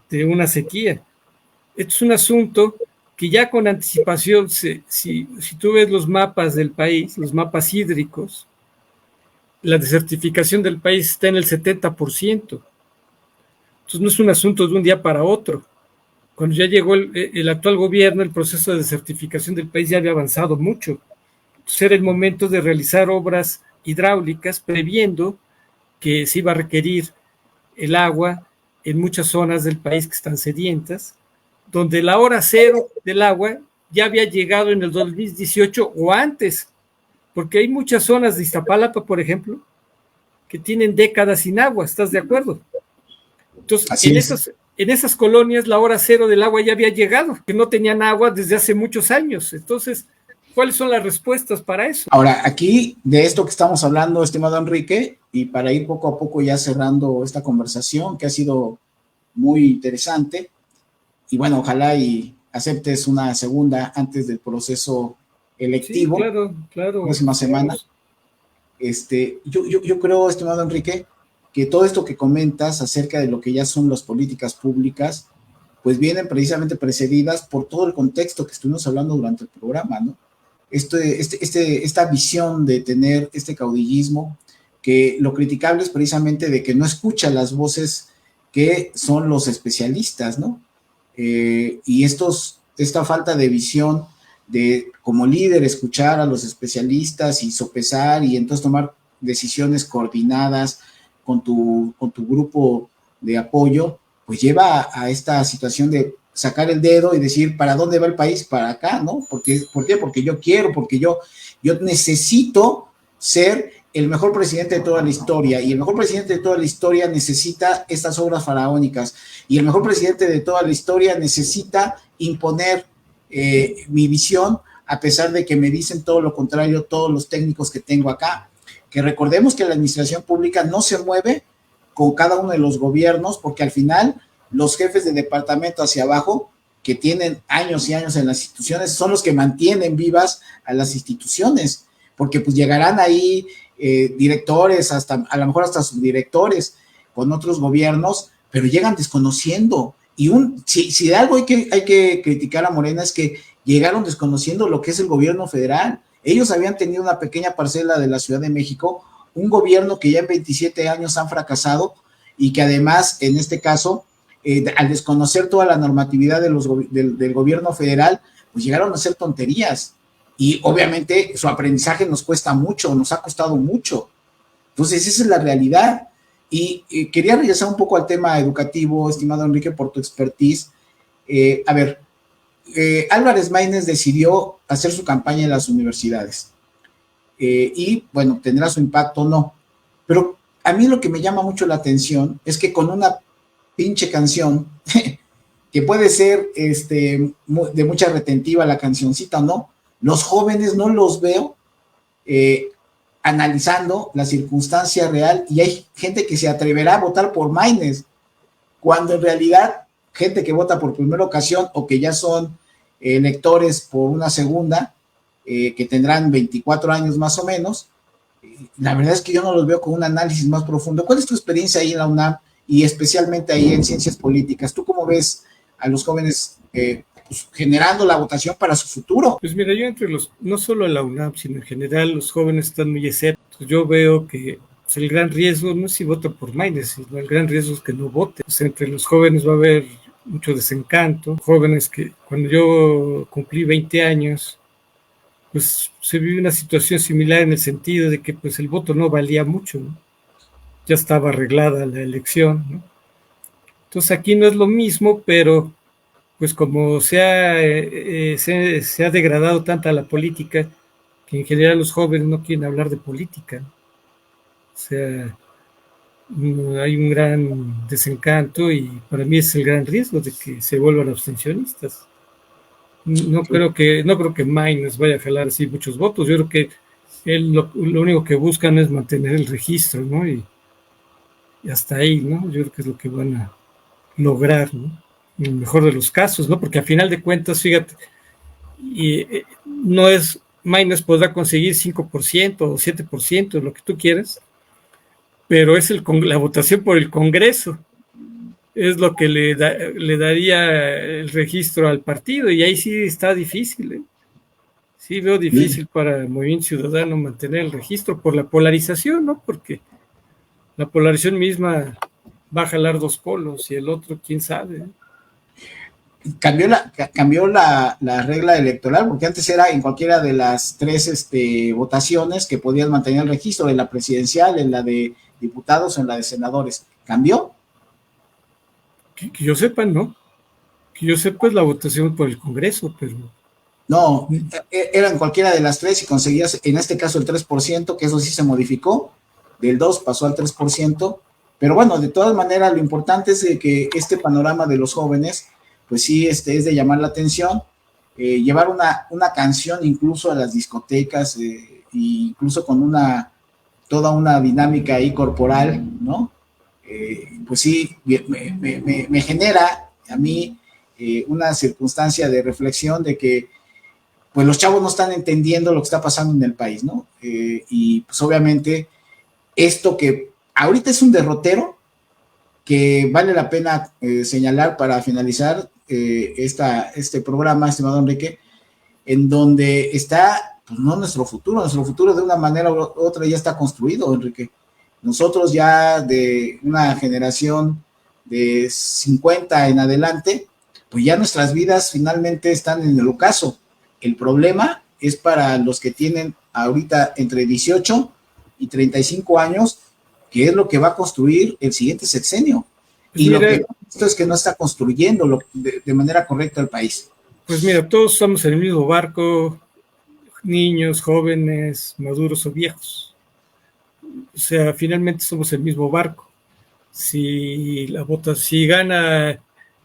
de una sequía. Este es un asunto que ya con anticipación, si tú ves los mapas del país, los mapas hídricos, la desertificación del país está en el 70%. Entonces no es un asunto de un día para otro. Cuando ya llegó el actual gobierno, el proceso de desertificación del país ya había avanzado mucho. Entonces era el momento de realizar obras hidráulicas previendo que se iba a requerir el agua en muchas zonas del país que están sedientas, donde la hora cero del agua ya había llegado en el 2018 o antes, porque hay muchas zonas de Iztapalapa, por ejemplo, que tienen décadas sin agua, ¿estás de acuerdo? Entonces, en esas colonias la hora cero del agua ya había llegado, que no tenían agua desde hace muchos años. Entonces, ¿cuáles son las respuestas para eso? Ahora, aquí de esto que estamos hablando, estimado Enrique, y para ir poco a poco ya cerrando esta conversación que ha sido muy interesante, y bueno, ojalá y aceptes una segunda antes del proceso electivo. Sí, claro. Próxima semana. Yo creo, estimado Enrique, que todo esto que comentas acerca de lo que ya son las políticas públicas, pues vienen precisamente precedidas por todo el contexto que estuvimos hablando durante el programa, ¿no? Esta visión de tener este caudillismo, que lo criticable es precisamente de que no escucha las voces que son los especialistas, ¿no? Y esta falta de visión de como líder escuchar a los especialistas y sopesar y entonces tomar decisiones coordinadas con tu grupo de apoyo, pues lleva a esta situación de sacar el dedo y decir, ¿para dónde va el país? Para acá, ¿no? ¿Por qué? Porque yo quiero, porque yo necesito ser el mejor presidente de toda la historia, y el mejor presidente de toda la historia necesita estas obras faraónicas, y el mejor presidente de toda la historia necesita imponer mi visión a pesar de que me dicen todo lo contrario todos los técnicos que tengo acá, que recordemos que la administración pública no se mueve con cada uno de los gobiernos, porque al final los jefes de departamento hacia abajo, que tienen años y años en las instituciones, son los que mantienen vivas a las instituciones, porque pues llegarán ahí directores, hasta a lo mejor hasta subdirectores con otros gobiernos, pero llegan desconociendo. Y si de algo hay que criticar a Morena es que llegaron desconociendo lo que es el gobierno federal. Ellos habían tenido una pequeña parcela de la Ciudad de México, un gobierno que ya en 27 años han fracasado y que además, en este caso, al desconocer toda la normatividad del gobierno federal, pues llegaron a hacer tonterías. Y obviamente su aprendizaje nos cuesta mucho, nos ha costado mucho. Entonces, esa es la realidad. Y quería regresar un poco al tema educativo, estimado Enrique, por tu expertise. A ver, Álvarez Maínez decidió hacer su campaña en las universidades. Y bueno, tendrá su impacto o no. Pero a mí lo que me llama mucho la atención es que con una pinche canción, que puede ser de mucha retentiva la cancioncita o no, los jóvenes no los veo analizando la circunstancia real, y hay gente que se atreverá a votar por Maínez, cuando en realidad gente que vota por primera ocasión o que ya son electores por una segunda, que tendrán 24 años más o menos, la verdad es que yo no los veo con un análisis más profundo. ¿Cuál es tu experiencia ahí en la UNAM y especialmente ahí en ciencias políticas? ¿Tú cómo ves a los jóvenes pues, generando la votación para su futuro? Pues mira, yo no solo en la UNAM, sino en general, los jóvenes están muy escépticos. Yo veo que pues, el gran riesgo no es si votan por Maínez, sino el gran riesgo es que no voten. Pues, entre los jóvenes va a haber mucho desencanto. Jóvenes que cuando yo cumplí 20 años, pues se vive una situación similar en el sentido de que pues el voto no valía mucho, ¿no? Ya estaba arreglada la elección, ¿no? Entonces aquí no es lo mismo, pero pues como se ha degradado tanta la política, que en general los jóvenes no quieren hablar de política, ¿no? O sea, hay un gran desencanto y para mí es el gran riesgo de que se vuelvan abstencionistas. No creo que Maínez vaya a jalar así muchos votos. Yo creo que él lo único que buscan es mantener el registro, ¿no? Y hasta ahí, ¿no? Yo creo que es lo que van a lograr, ¿no? En el mejor de los casos, ¿no? Porque a final de cuentas, fíjate, no es, Maínez podrá conseguir 5% o 7%, lo que tú quieras, pero es la votación por el Congreso, es lo que le daría el registro al partido, y ahí sí está difícil, ¿eh? Sí veo difícil para el Movimiento Ciudadano mantener el registro por la polarización, ¿no? Porque la polarización misma va a jalar dos polos y el otro, quién sabe, ¿eh? Cambió la regla electoral, porque antes era en cualquiera de las tres votaciones que podías mantener el registro, en la presidencial, en la de diputados o en la de senadores. ¿Cambió? Que yo sepa, ¿no? Que yo sepa es la votación por el Congreso, pero... No, era en cualquiera de las tres y conseguías, en este caso, el 3%, que eso sí se modificó, del 2 pasó al 3%, pero bueno, de todas maneras, lo importante es que este panorama de los jóvenes, pues sí, es de llamar la atención, llevar una canción incluso a las discotecas, incluso con toda una dinámica ahí corporal, ¿no? Pues sí, me genera a mí una circunstancia de reflexión de que pues los chavos no están entendiendo lo que está pasando en el país, ¿no? Y pues obviamente esto que ahorita es un derrotero que vale la pena señalar para finalizar este programa, estimado Enrique, en donde está, pues no nuestro futuro de una manera u otra ya está construido, Enrique. Nosotros ya de una generación de 50 en adelante, pues ya nuestras vidas finalmente están en el ocaso. El problema es para los que tienen ahorita entre 18 y 35 años, que es lo que va a construir el siguiente sexenio. Pues y mira, lo que esto es que no está construyendo de manera correcta el país. Pues mira, todos estamos en el mismo barco, niños, jóvenes, maduros o viejos. O sea, finalmente somos el mismo barco. Si gana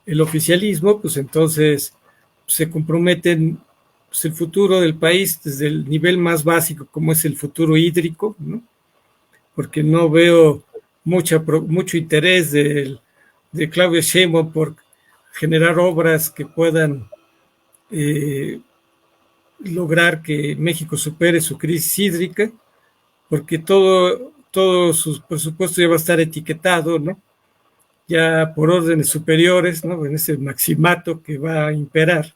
el oficialismo, pues entonces se comprometen pues, el futuro del país desde el nivel más básico, como es el futuro hídrico, ¿no? Porque no veo mucho interés de Claudia Sheinbaum por generar obras que puedan lograr que México supere su crisis hídrica, porque todo su presupuesto ya va a estar etiquetado, ¿no? Ya por órdenes superiores, ¿no? En ese maximato que va a imperar,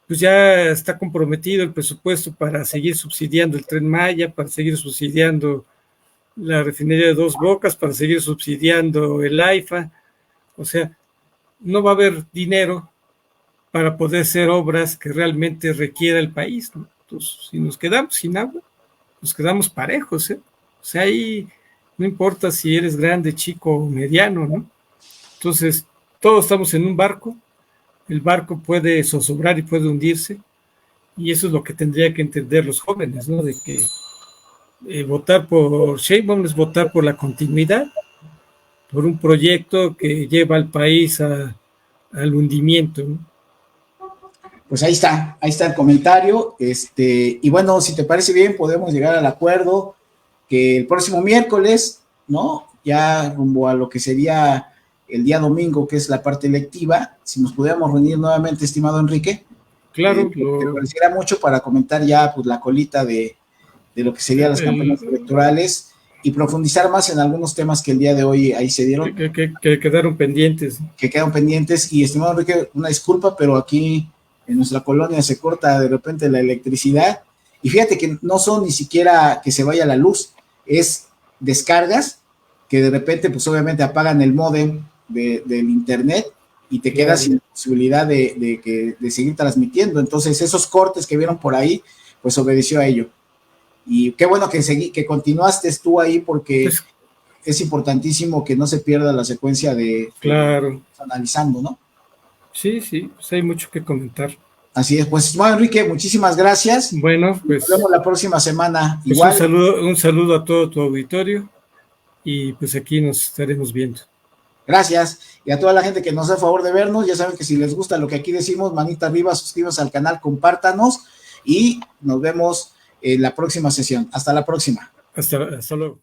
pues ya está comprometido el presupuesto para seguir subsidiando el Tren Maya, para seguir subsidiando la refinería de Dos Bocas, para seguir subsidiando el AIFA. O sea, no va a haber dinero para poder hacer obras que realmente requiera el país, ¿no? Entonces, si nos quedamos sin agua, nos quedamos parejos, ¿eh? O sea, ahí no importa si eres grande, chico o mediano, ¿no? Entonces, todos estamos en un barco, el barco puede zozobrar y puede hundirse, y eso es lo que tendría que entender los jóvenes, ¿no? De que votar por Sheinbaum es votar por la continuidad, por un proyecto que lleva al país al hundimiento, ¿no? Pues ahí está el comentario. Y bueno, si te parece bien, podemos llegar al acuerdo que el próximo miércoles, ¿no? Ya rumbo a lo que sería el día domingo, que es la parte electiva, si nos pudiéramos reunir nuevamente, estimado Enrique, Claro, te agradecería mucho para comentar ya pues la colita de lo que serían las campañas electorales y profundizar más en algunos temas que el día de hoy ahí se dieron. Que quedaron pendientes. Que quedaron pendientes. Y estimado Enrique, una disculpa, pero aquí en nuestra colonia se corta de repente la electricidad. Y fíjate que no son ni siquiera que se vaya la luz, es descargas que de repente, pues obviamente apagan el módem del internet y te quedas sin posibilidad de seguir transmitiendo. Entonces, esos cortes que vieron por ahí, pues obedeció a ello. Y qué bueno que continuaste tú ahí, porque pues, es importantísimo que no se pierda la secuencia claro, analizando, ¿no? Sí, pues hay mucho que comentar. Así es, pues bueno, Enrique, muchísimas gracias. Bueno, pues nos vemos la próxima semana. Pues igual. Un saludo a todo tu auditorio y pues aquí nos estaremos viendo. Gracias. Y a toda la gente que nos hace favor de vernos, ya saben que si les gusta lo que aquí decimos, manita arriba, suscríbanse al canal, compártanos y nos vemos en la próxima sesión. Hasta la próxima. Hasta luego.